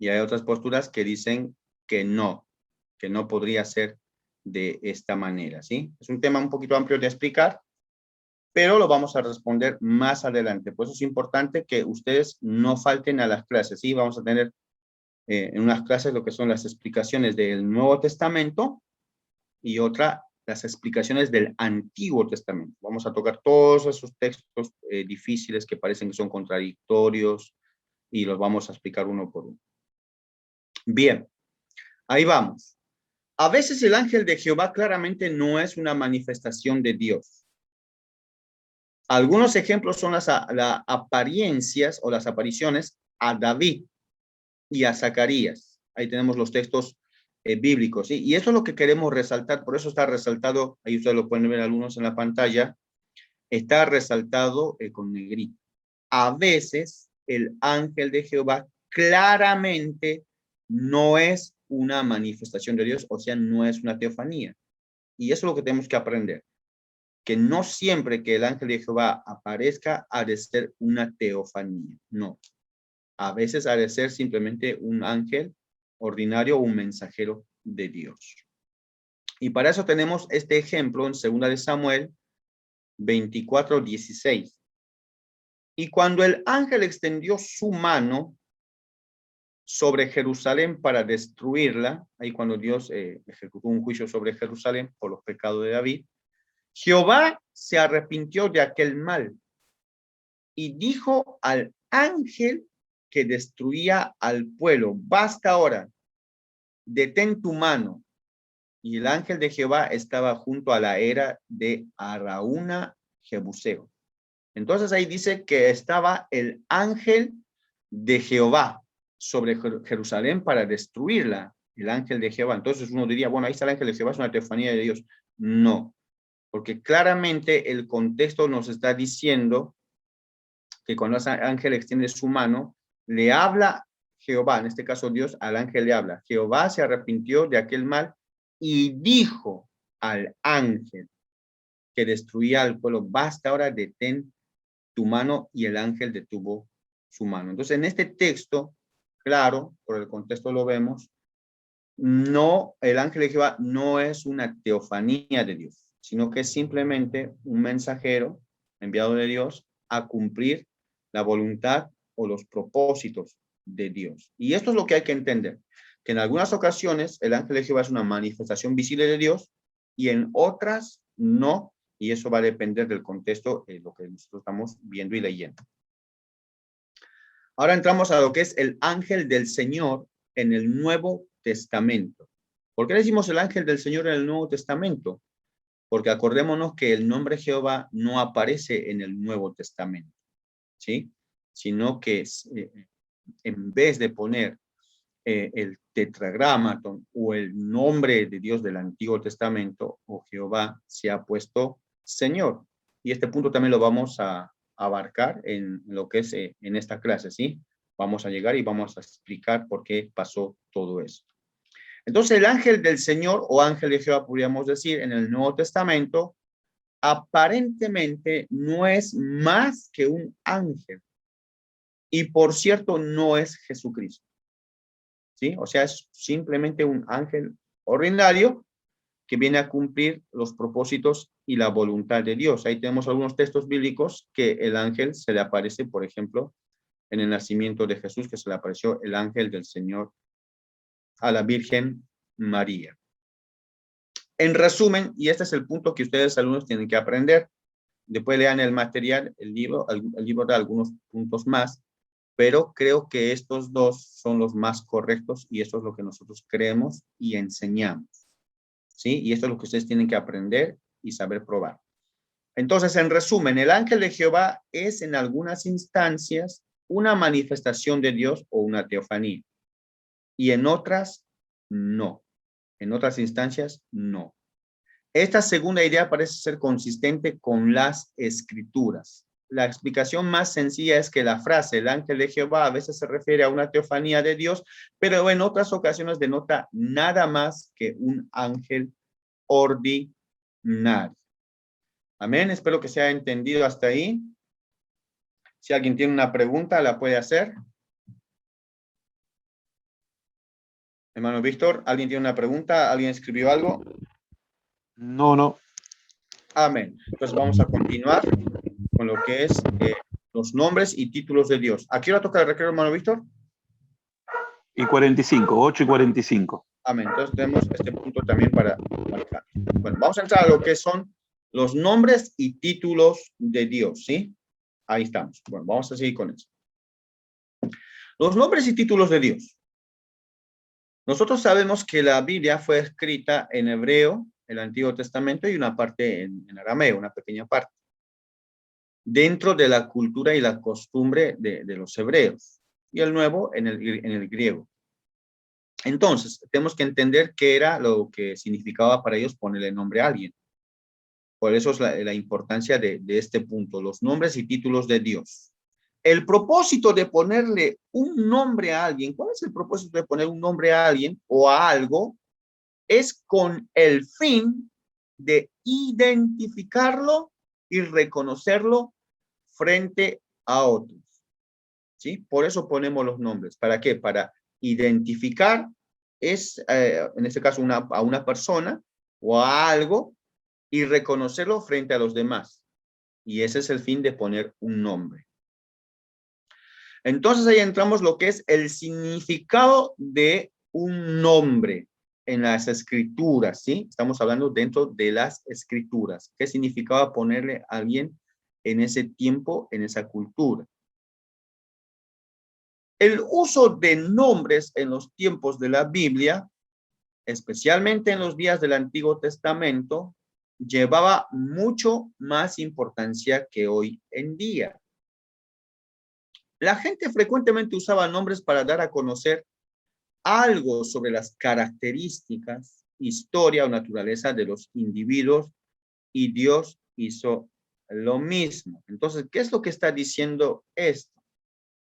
Y hay otras posturas que dicen que no podría ser de esta manera, ¿sí? Es un tema un poquito amplio de explicar, pero lo vamos a responder más adelante. Por eso es importante que ustedes no falten a las clases, ¿sí? Vamos a tener en unas clases lo que son las explicaciones del Nuevo Testamento y otra, las explicaciones del Antiguo Testamento. Vamos a tocar todos esos textos difíciles que parecen que son contradictorios y los vamos a explicar uno por uno. Bien, ahí vamos. A veces el ángel de Jehová claramente no es una manifestación de Dios. Algunos ejemplos son las apariencias o las apariciones a David y a Zacarías. Ahí tenemos los textos bíblicos, ¿sí? Y eso es lo que queremos resaltar, por eso está resaltado, ahí ustedes lo pueden ver algunos en la pantalla, está resaltado con negrito. A veces el ángel de Jehová claramente no es una manifestación de Dios, o sea, no es una teofanía. Y eso es lo que tenemos que aprender, que no siempre que el ángel de Jehová aparezca ha de ser una teofanía, no. A veces ha de ser simplemente un ángel ordinario o un mensajero de Dios. Y para eso tenemos este ejemplo en 2 de Samuel 24:16. Y cuando el ángel extendió su mano sobre Jerusalén para destruirla, ahí cuando Dios ejecutó un juicio sobre Jerusalén por los pecados de David, Jehová se arrepintió de aquel mal y dijo al ángel que destruía al pueblo: basta ahora, detén tu mano. Y el ángel de Jehová estaba junto a la era de Araúna Jebuseo. Entonces ahí dice que estaba el ángel de Jehová. sobre Jerusalén para destruirla, el ángel de Jehová. Entonces uno diría, bueno, ahí está el ángel de Jehová, es una teofanía de Dios. No, porque claramente el contexto nos está diciendo que cuando el ángel extiende su mano, le habla Jehová, en este caso Dios, al ángel le habla. Jehová se arrepintió de aquel mal y dijo al ángel que destruía al pueblo, basta ahora, detén tu mano, y el ángel detuvo su mano. Entonces, en este texto, claro, por el contexto lo vemos, no, el ángel de Jehová no es una teofanía de Dios, sino que es simplemente un mensajero enviado de Dios a cumplir la voluntad o los propósitos de Dios. Y esto es lo que hay que entender, que en algunas ocasiones el ángel de Jehová es una manifestación visible de Dios y en otras no, y eso va a depender del contexto, lo que nosotros estamos viendo y leyendo. Ahora entramos a lo que es el ángel del Señor en el Nuevo Testamento. ¿Por qué decimos el ángel del Señor en el Nuevo Testamento? Porque acordémonos que el nombre Jehová no aparece en el Nuevo Testamento, ¿sí? Sino que en vez de poner el tetragramaton o el nombre de Dios del Antiguo Testamento o Jehová, se ha puesto Señor. Y este punto también lo vamos a abarcar en lo que es en esta clase, ¿sí? Vamos a llegar y vamos a explicar por qué pasó todo esto. Entonces, el ángel del Señor o ángel de Jehová, podríamos decir, en el Nuevo Testamento, aparentemente no es más que un ángel. Y por cierto, no es Jesucristo, ¿sí? O sea, es simplemente un ángel ordinario que viene a cumplir los propósitos y la voluntad de Dios. Ahí tenemos algunos textos bíblicos que el ángel se le aparece, por ejemplo, en el nacimiento de Jesús, que se le apareció el ángel del Señor a la Virgen María. En resumen, y este es el punto que ustedes alumnos tienen que aprender, después lean el material, el libro da algunos puntos más, pero creo que estos dos son los más correctos y eso es lo que nosotros creemos y enseñamos, ¿sí? Y esto es lo que ustedes tienen que aprender y saber probar. Entonces, en resumen, el ángel de Jehová es en algunas instancias una manifestación de Dios o una teofanía, y en otras, no. En otras instancias, no. Esta segunda idea parece ser consistente con las escrituras. La explicación más sencilla es que la frase, el ángel de Jehová, a veces se refiere a una teofanía de Dios, pero en otras ocasiones denota nada más que un ángel ordinario. Amén, espero que se haya entendido hasta ahí. Si alguien tiene una pregunta, la puede hacer. Hermano Víctor, ¿alguien tiene una pregunta? ¿Alguien escribió algo? No. Amén. Entonces vamos a continuar con lo que es los nombres y títulos de Dios. ¿A qué hora toca el recreo, hermano Víctor? Y 45, 8 y 45. Amén. Entonces tenemos este punto también para marcar. Bueno, vamos a entrar a lo que son los nombres y títulos de Dios, ¿sí? Ahí estamos. Bueno, vamos a seguir con eso. Los nombres y títulos de Dios. Nosotros sabemos que la Biblia fue escrita en hebreo, el Antiguo Testamento, y una parte en arameo, una pequeña parte, dentro de la cultura y la costumbre de los hebreos, y el nuevo en el griego. Entonces, tenemos que entender qué era lo que significaba para ellos ponerle nombre a alguien. Por eso es la importancia de este punto, los nombres y títulos de Dios. El propósito de ponerle un nombre a alguien, ¿cuál es el propósito de poner un nombre a alguien o a algo? Es con el fin de identificarlo y reconocerlo frente a otros, ¿sí? Por eso ponemos los nombres. ¿Para qué? Para identificar, en este caso, a una persona o a algo y reconocerlo frente a los demás. Y ese es el fin de poner un nombre. Entonces ahí entramos lo que es el significado de un nombre en las escrituras, ¿sí? Estamos hablando dentro de las escrituras. ¿Qué significaba ponerle a alguien en ese tiempo, en esa cultura? El uso de nombres en los tiempos de la Biblia, especialmente en los días del Antiguo Testamento, llevaba mucho más importancia que hoy en día. La gente frecuentemente usaba nombres para dar a conocer algo sobre las características, historia o naturaleza de los individuos, y Dios hizo lo mismo. Entonces, ¿qué es lo que está diciendo esto?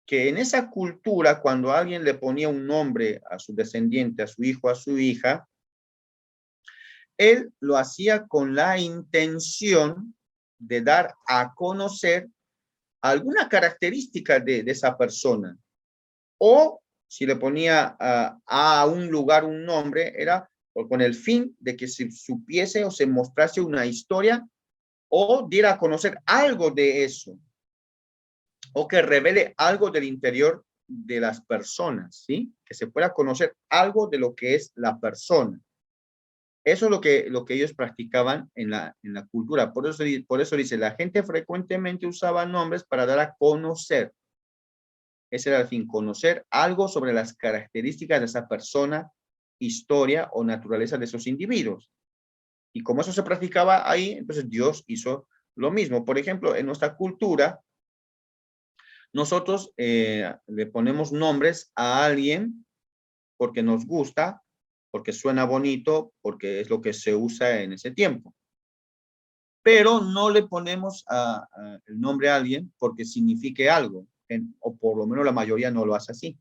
Que en esa cultura, cuando alguien le ponía un nombre a su descendiente, a su hijo, a su hija, él lo hacía con la intención de dar a conocer alguna característica de esa persona. O si le ponía a un lugar un nombre, era con el fin de que se supiese o se mostrase una historia o diera a conocer algo de eso, o que revele algo del interior de las personas, ¿sí? Que se pueda conocer algo de lo que es la persona. Eso es lo que ellos practicaban en la cultura. Por eso dice, la gente frecuentemente usaba nombres para dar a conocer. Ese era el fin, conocer algo sobre las características de esa persona, historia o naturaleza de esos individuos. Y como eso se practicaba ahí, entonces Dios hizo lo mismo. Por ejemplo, en nuestra cultura, nosotros le ponemos nombres a alguien porque nos gusta, porque suena bonito, porque es lo que se usa en ese tiempo. Pero no le ponemos el nombre a alguien porque signifique algo, o por lo menos la mayoría no lo hace así.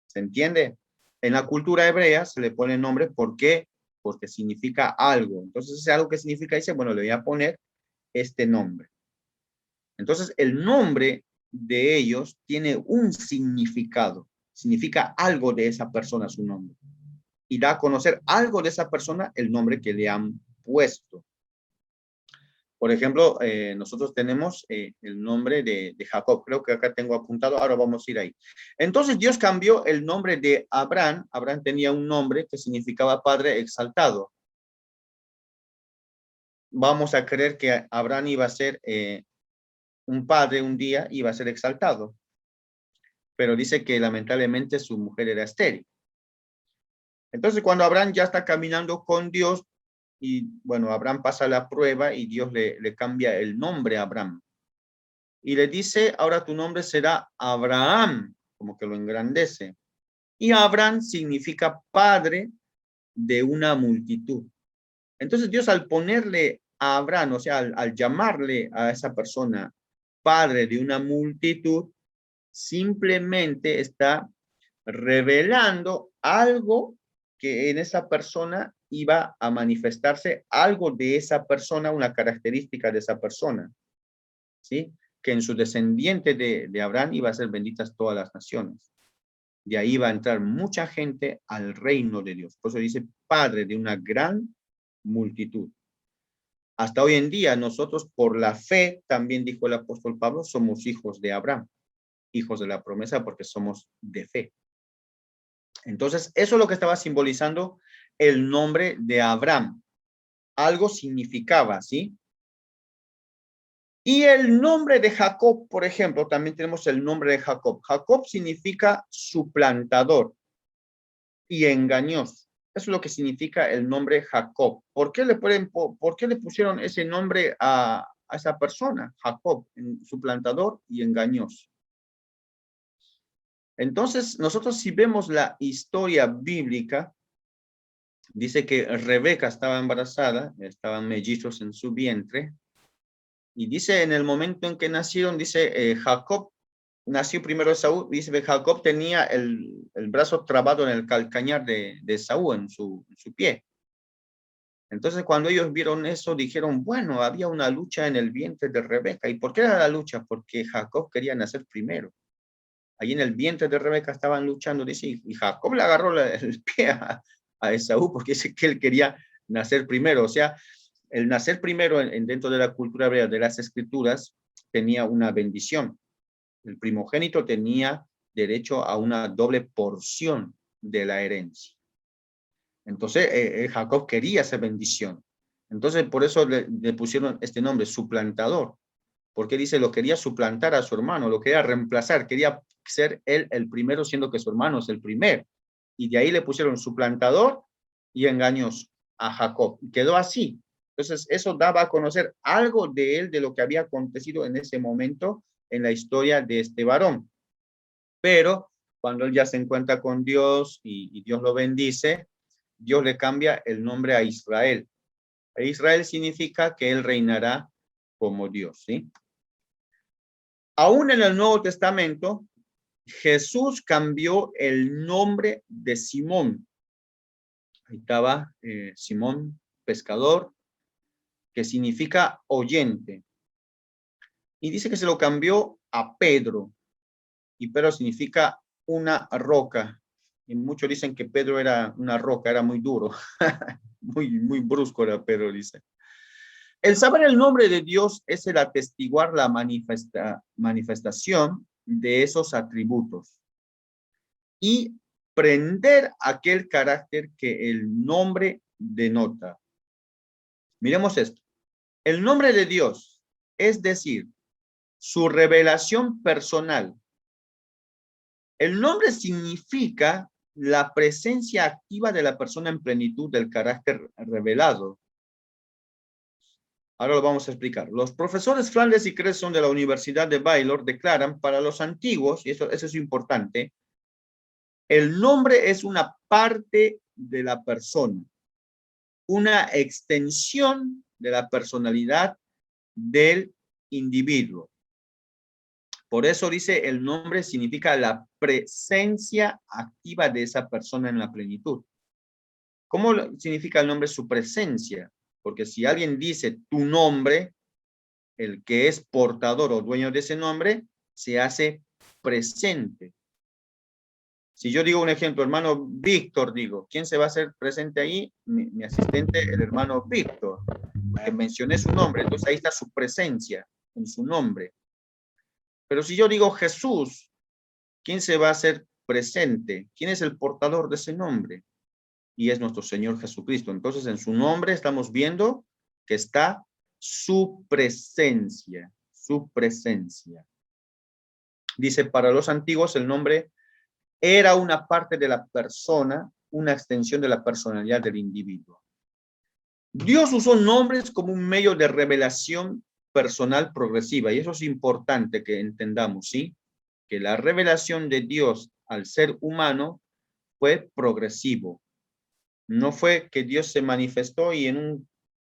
¿Se entiende? En la cultura hebrea se le pone nombre porque significa algo. Entonces, ese algo que significa, dice, bueno, le voy a poner este nombre. Entonces, el nombre de ellos tiene un significado. Significa algo de esa persona, su nombre. Y da a conocer algo de esa persona el nombre que le han puesto. Por ejemplo, nosotros tenemos el nombre de Jacob. Creo que acá tengo apuntado. Ahora vamos a ir ahí. Entonces Dios cambió el nombre de Abraham. Abraham tenía un nombre que significaba padre exaltado. Vamos a creer que Abraham iba a ser un padre un día, iba a ser exaltado. Pero dice que lamentablemente su mujer era estéril. Entonces cuando Abraham ya está caminando con Dios, y bueno, Abraham pasa la prueba y Dios le cambia el nombre a Abraham. Y le dice, ahora tu nombre será Abraham, como que lo engrandece. Y Abraham significa padre de una multitud. Entonces Dios al ponerle a Abraham, o sea, al llamarle a esa persona padre de una multitud, simplemente está revelando algo que en esa persona iba a manifestarse, algo de esa persona, una característica de esa persona, ¿sí? Que en su descendiente de Abraham iba a ser benditas todas las naciones. De ahí va a entrar mucha gente al reino de Dios. Por eso dice, padre de una gran multitud. Hasta hoy en día, nosotros por la fe, también dijo el apóstol Pablo, somos hijos de Abraham, hijos de la promesa porque somos de fe. Entonces, eso es lo que estaba simbolizando el nombre de Abraham. Algo significaba, ¿sí? Y el nombre de Jacob, por ejemplo, también tenemos el nombre de Jacob. Jacob significa suplantador y engañoso. Eso es lo que significa el nombre Jacob. ¿Por qué le pusieron ese nombre a esa persona? Jacob, suplantador y engañoso. Entonces, nosotros si vemos la historia bíblica, dice que Rebeca estaba embarazada, estaban mellizos en su vientre, y dice en el momento en que nacieron, dice Jacob, nació primero Esaú, dice que Jacob tenía el brazo trabado en el calcañar de Esaú, en su pie. Entonces cuando ellos vieron eso, dijeron, bueno, había una lucha en el vientre de Rebeca. ¿Y por qué era la lucha? Porque Jacob quería nacer primero. Allí en el vientre de Rebeca estaban luchando, dice, y Jacob le agarró el pie a Esaú porque dice que él quería nacer primero. O sea, el nacer primero dentro de la cultura hebrea de las escrituras tenía una bendición. El primogénito tenía derecho a una doble porción de la herencia. Entonces, Jacob quería esa bendición. Entonces, por eso le pusieron este nombre, suplantador. Porque dice, lo quería suplantar a su hermano, lo quería reemplazar, quería ser él el primero, siendo que su hermano es el primero. Y de ahí le pusieron suplantador y engañoso a Jacob. Quedó así. Entonces, eso daba a conocer algo de él, de lo que había acontecido en ese momento en la historia de este varón. Pero cuando él ya se encuentra con Dios y Dios lo bendice, Dios le cambia el nombre a Israel. E Israel significa que él reinará como Dios, ¿sí? Aún en el Nuevo Testamento, Jesús cambió el nombre de Simón. Ahí estaba Simón, pescador, que significa oyente. Y dice que se lo cambió a Pedro. Y Pedro significa una roca. Y muchos dicen que Pedro era una roca, era muy duro. muy brusco era Pedro, dice. El saber el nombre de Dios es el atestiguar la manifestación de esos atributos y prender aquel carácter que el nombre denota. Miremos esto. El nombre de Dios, es decir, su revelación personal. El nombre significa la presencia activa de la persona en plenitud del carácter revelado. Ahora lo vamos a explicar. Los profesores Flandes y Cresson de la Universidad de Baylor declaran para los antiguos, y eso es importante, el nombre es una parte de la persona, una extensión de la personalidad del individuo. Por eso dice el nombre significa la presencia activa de esa persona en la plenitud. ¿Cómo significa el nombre su presencia? Porque si alguien dice tu nombre, el que es portador o dueño de ese nombre se hace presente. Si yo digo un ejemplo, hermano Víctor, digo, ¿quién se va a hacer presente ahí? Mi asistente, el hermano Víctor, porque mencioné su nombre, entonces ahí está su presencia en su nombre. Pero si yo digo Jesús, ¿quién se va a hacer presente? ¿Quién es el portador de ese nombre? Y es nuestro Señor Jesucristo. Entonces en su nombre estamos viendo que está su presencia, su presencia. Dice, para los antiguos el nombre era una parte de la persona, una extensión de la personalidad del individuo. Dios usó nombres como un medio de revelación personal progresiva, y eso es importante que entendamos, ¿sí? Que la revelación de Dios al ser humano fue progresivo. No fue que Dios se manifestó y en un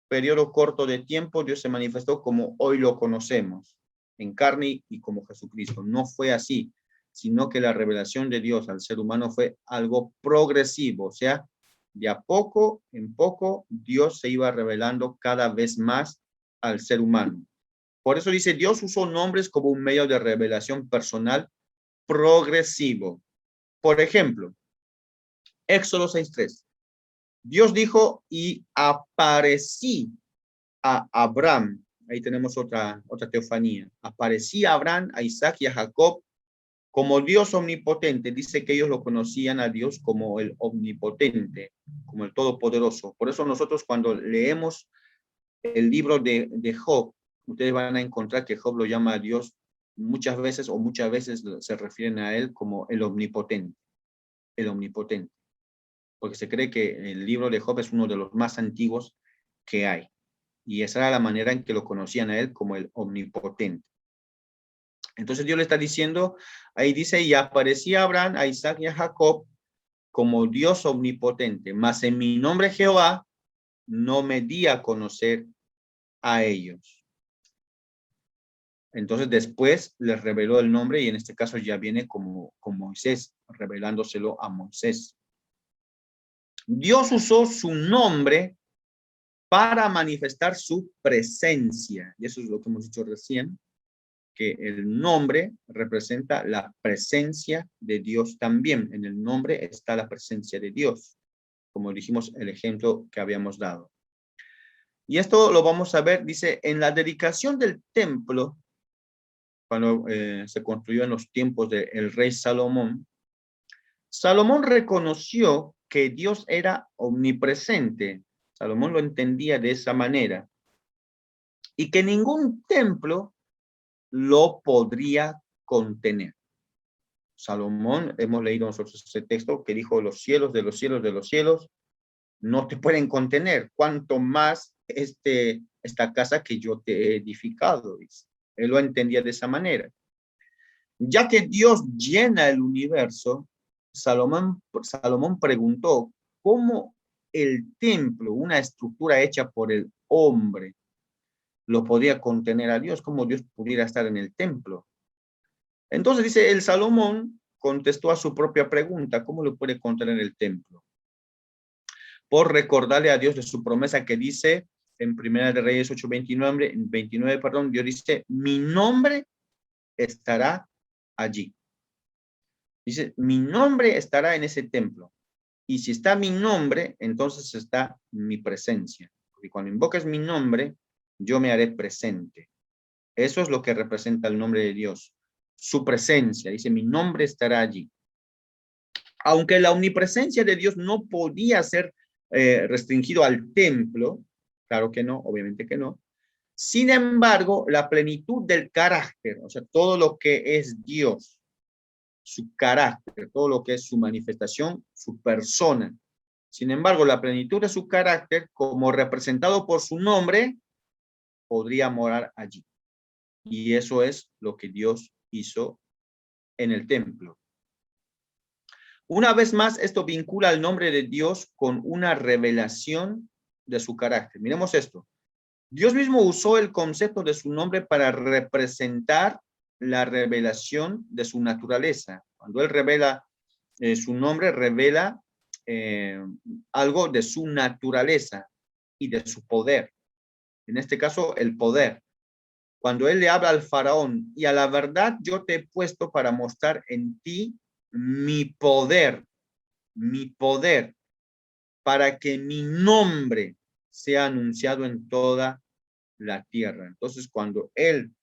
periodo corto de tiempo Dios se manifestó como hoy lo conocemos, en carne y como Jesucristo. No fue así, sino que la revelación de Dios al ser humano fue algo progresivo, o sea, de a poco en poco Dios se iba revelando cada vez más al ser humano. Por eso dice, Dios usó nombres como un medio de revelación personal progresivo. Por ejemplo, Éxodo 6:3. Dios dijo, y aparecí a Abraham. Ahí tenemos otra teofanía. Aparecí a Abraham, a Isaac y a Jacob como Dios omnipotente. Dice que ellos lo conocían a Dios como el omnipotente, como el todopoderoso. Por eso nosotros cuando leemos el libro de Job, ustedes van a encontrar que Job lo llama a Dios muchas veces se refieren a él como el omnipotente. El omnipotente. Porque se cree que el libro de Job es uno de los más antiguos que hay. Y esa era la manera en que lo conocían a él como el omnipotente. Entonces Dios le está diciendo, ahí dice, y aparecía a Abraham, a Isaac y a Jacob como Dios omnipotente, mas en mi nombre Jehová no me di a conocer a ellos. Entonces después les reveló el nombre y en este caso ya viene como con Moisés, revelándoselo a Moisés. Dios usó su nombre para manifestar su presencia. Y eso es lo que hemos dicho recién, que el nombre representa la presencia de Dios también. En el nombre está la presencia de Dios, como dijimos el ejemplo que habíamos dado. Y esto lo vamos a ver, dice, en la dedicación del templo, cuando se construyó en los tiempos del rey Salomón, Salomón reconoció que Dios era omnipresente. Salomón lo entendía de esa manera. Y que ningún templo lo podría contener. Salomón, hemos leído nosotros ese texto que dijo, los cielos de los cielos de los cielos no te pueden contener, cuanto más esta casa que yo te he edificado. Dice. Él lo entendía de esa manera. Ya que Dios llena el universo, Salomón preguntó cómo el templo, una estructura hecha por el hombre, lo podía contener a Dios, cómo Dios pudiera estar en el templo. Entonces dice, el Salomón contestó a su propia pregunta, ¿cómo lo puede contener el templo? Por recordarle a Dios de su promesa que dice en Primera de Reyes 8:29, perdón, Dios dice, mi nombre estará allí. Dice, mi nombre estará en ese templo. Y si está mi nombre, entonces está mi presencia. Porque cuando invoques mi nombre, yo me haré presente. Eso es lo que representa el nombre de Dios. Su presencia. Dice, mi nombre estará allí. Aunque la omnipresencia de Dios no podía ser restringido al templo, claro que no, obviamente que no. Sin embargo, la plenitud del carácter, o sea, todo lo que es Dios, su carácter, todo lo que es su manifestación, su persona. Sin embargo, la plenitud de su carácter, como representado por su nombre, podría morar allí. Y eso es lo que Dios hizo en el templo. Una vez más, esto vincula el nombre de Dios con una revelación de su carácter. Miremos esto. Dios mismo usó el concepto de su nombre para representar la revelación de su naturaleza. Cuando Él revela su nombre, revela algo de su naturaleza y de su poder. En este caso, el poder. Cuando Él le habla al faraón, y a la verdad yo te he puesto para mostrar en ti mi poder, para que mi nombre sea anunciado en toda la tierra. Entonces, cuando Él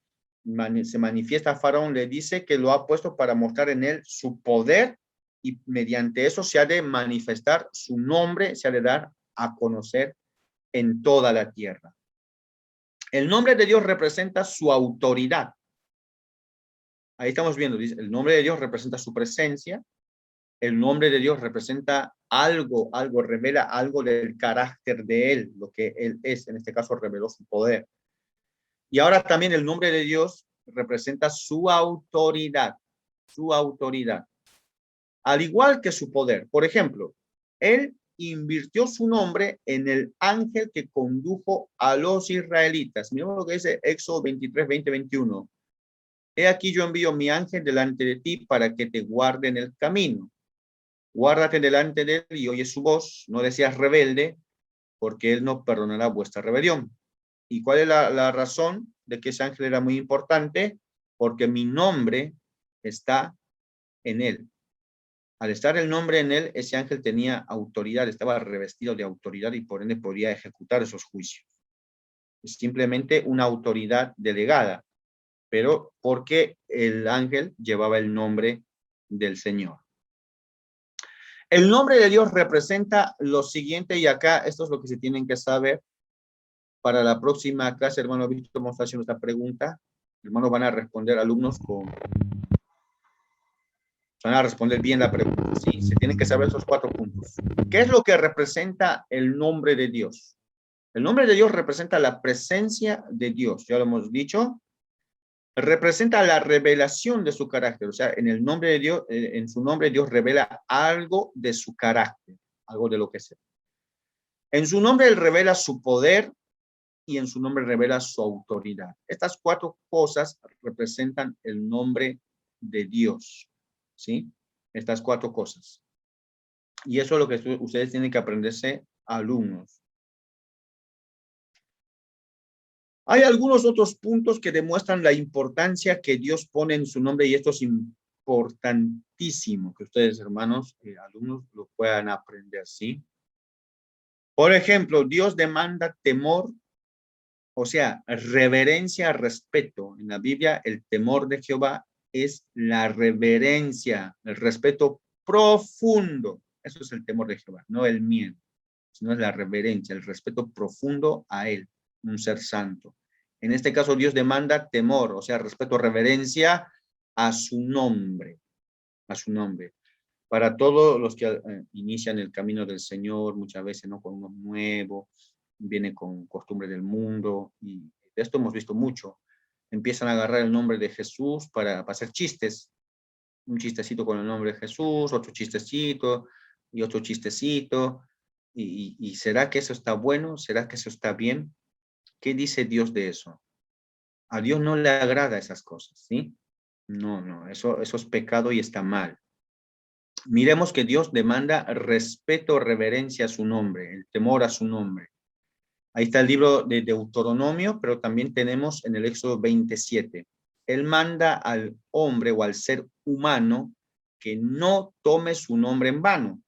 se manifiesta a Faraón, le dice que lo ha puesto para mostrar en él su poder y mediante eso se ha de manifestar su nombre, se ha de dar a conocer en toda la tierra. El nombre de Dios representa su autoridad. Ahí estamos viendo, dice, el nombre de Dios representa su presencia, el nombre de Dios representa algo, revela algo del carácter de Él, lo que Él es, en este caso reveló su poder. Y ahora también el nombre de Dios representa su autoridad, al igual que su poder. Por ejemplo, Él invirtió su nombre en el ángel que condujo a los israelitas. Miremos lo que dice Éxodo 23:20-21. He aquí yo envío mi ángel delante de ti para que te guarde en el camino. Guárdate delante de él y oye su voz, no le seas rebelde, porque él no perdonará vuestra rebelión. ¿Y cuál es la razón de que ese ángel era muy importante? Porque mi nombre está en él. Al estar el nombre en él, ese ángel tenía autoridad, estaba revestido de autoridad y por ende podía ejecutar esos juicios. Es simplemente una autoridad delegada, pero porque el ángel llevaba el nombre del Señor. El nombre de Dios representa lo siguiente, y acá esto es lo que se tienen que saber. Para la próxima clase, hermano Víctor, vamos a hacer esta pregunta. Hermanos, van a responder alumnos van a responder bien la pregunta. Sí, se tienen que saber esos 4 puntos. ¿Qué es lo que representa el nombre de Dios? El nombre de Dios representa la presencia de Dios, ya lo hemos dicho. Representa la revelación de su carácter, o sea, en el nombre de Dios, en su nombre Dios revela algo de su carácter, algo de lo que sea. En su nombre Él revela su poder y en su nombre revela su autoridad. Estas 4 cosas representan el nombre de Dios, ¿sí? Estas 4 cosas. Y eso es lo que ustedes tienen que aprenderse, alumnos. Hay algunos otros puntos que demuestran la importancia que Dios pone en su nombre y esto es importantísimo que ustedes, hermanos, alumnos, lo puedan aprender, ¿sí? Por ejemplo, Dios demanda temor, o sea, reverencia, respeto. En la Biblia, el temor de Jehová es la reverencia, el respeto profundo. Eso es el temor de Jehová, no el miedo, sino es la reverencia, el respeto profundo a Él, un ser santo. En este caso, Dios demanda temor, o sea, respeto, reverencia a su nombre, a su nombre. Para todos los que inician el camino del Señor, muchas veces, ¿no? Con uno nuevo, viene con costumbre del mundo, y de esto hemos visto mucho. empiezan a agarrar el nombre de Jesús para hacer chistes. Un chistecito con el nombre de Jesús, otro chistecito y otro chistecito. ¿Y será que eso está bueno? ¿Será que eso está bien? ¿Qué dice Dios de eso? A Dios no le agrada esas cosas, ¿sí? No, eso es pecado y está mal. Miremos que Dios demanda respeto, reverencia a su nombre, el temor a su nombre. Ahí está el libro de Deuteronomio, pero también tenemos en el Éxodo 27. Él manda al hombre o al ser humano que no tome su nombre en vano.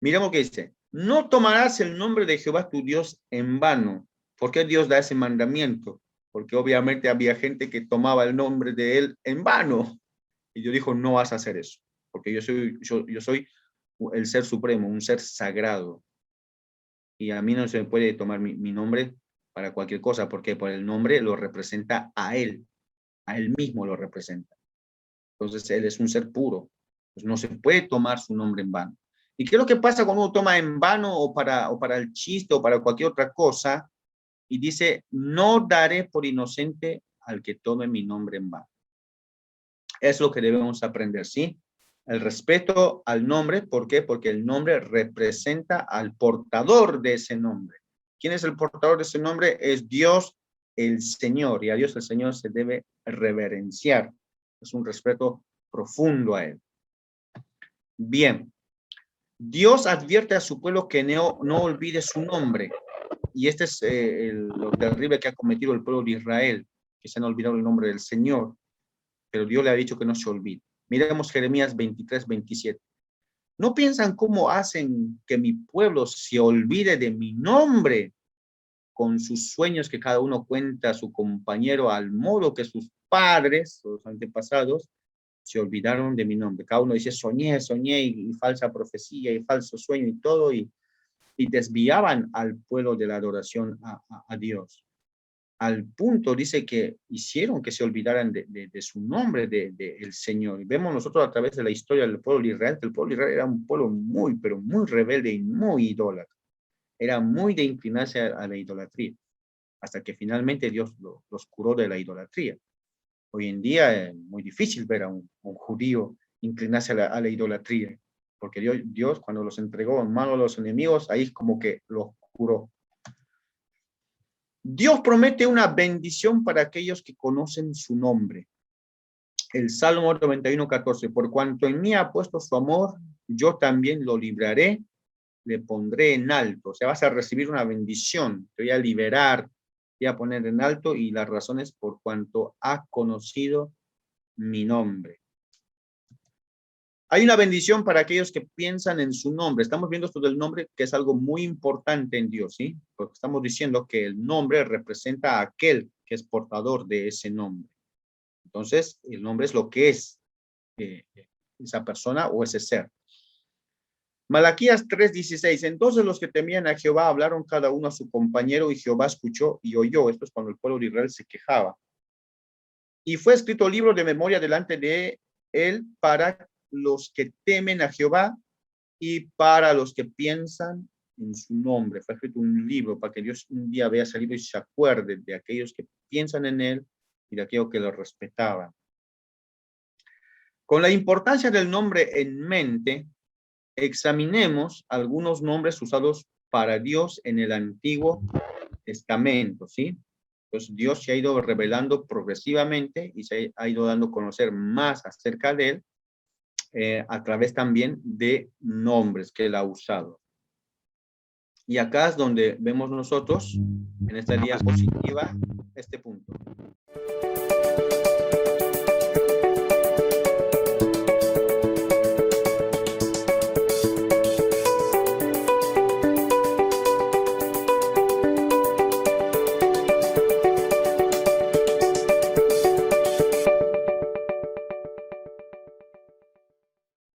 Miremos que dice, no tomarás el nombre de Jehová tu Dios en vano. ¿Por qué Dios da ese mandamiento? Porque obviamente había gente que tomaba el nombre de él en vano. Y Dios dijo, no vas a hacer eso, porque yo soy el ser supremo, un ser sagrado. Y a mí no se me puede tomar mi nombre para cualquier cosa, porque por el nombre lo representa a él mismo lo representa. Entonces él es un ser puro, pues no se puede tomar su nombre en vano. ¿Y qué es lo que pasa cuando uno toma en vano o para el chiste o para cualquier otra cosa? Y dice, no daré por inocente al que tome mi nombre en vano. Es lo que debemos aprender, ¿sí? El respeto al nombre, ¿por qué? Porque el nombre representa al portador de ese nombre. ¿Quién es el portador de ese nombre? Es Dios el Señor, y a Dios el Señor se debe reverenciar. Es un respeto profundo a él. Bien, Dios advierte a su pueblo que no olvide su nombre, y este es lo terrible que ha cometido el pueblo de Israel, que se han olvidado el nombre del Señor, pero Dios le ha dicho que no se olvide. Miremos Jeremías 23, 27. ¿No piensan cómo hacen que mi pueblo se olvide de mi nombre con sus sueños que cada uno cuenta a su compañero, al modo que sus padres, los antepasados, se olvidaron de mi nombre? Cada uno dice, soñé, y falsa profecía, y falso sueño, y todo, y desviaban al pueblo de la adoración a Dios. Al punto, dice, que hicieron que se olvidaran de su nombre, el Señor. Y vemos nosotros a través de la historia del pueblo de Israel, que el pueblo de Israel era un pueblo muy, pero muy rebelde y muy idólatra. Era muy de inclinarse a la idolatría, hasta que finalmente Dios los curó de la idolatría. Hoy en día es muy difícil ver a un judío inclinarse a la idolatría, porque Dios cuando los entregó en manos de los enemigos, ahí como que los curó. Dios promete una bendición para aquellos que conocen su nombre. El Salmo 91, 14. Por cuanto en mí ha puesto su amor, yo también lo libraré, le pondré en alto. O sea, vas a recibir una bendición, te voy a liberar, te voy a poner en alto, y la razón es por cuanto ha conocido mi nombre. Hay una bendición para aquellos que piensan en su nombre. Estamos viendo esto del nombre, que es algo muy importante en Dios, ¿sí? Porque estamos diciendo que el nombre representa a aquel que es portador de ese nombre. Entonces, el nombre es lo que es esa persona o ese ser. Malaquías 3:16. Entonces los que temían a Jehová hablaron cada uno a su compañero, y Jehová escuchó y oyó. Esto es cuando el pueblo de Israel se quejaba. Y fue escrito libro de memoria delante de él para los que temen a Jehová y para los que piensan en su nombre. Fue escrito un libro para que Dios un día vea ese libro y se acuerde de aquellos que piensan en él y de aquellos que lo respetaban. Con la importancia del nombre en mente, examinemos algunos nombres usados para Dios en el Antiguo Testamento, ¿sí? Entonces Dios se ha ido revelando progresivamente y se ha ido dando a conocer más acerca de él a través también de nombres que él ha usado. Y acá es donde vemos nosotros, en esta diapositiva, este punto.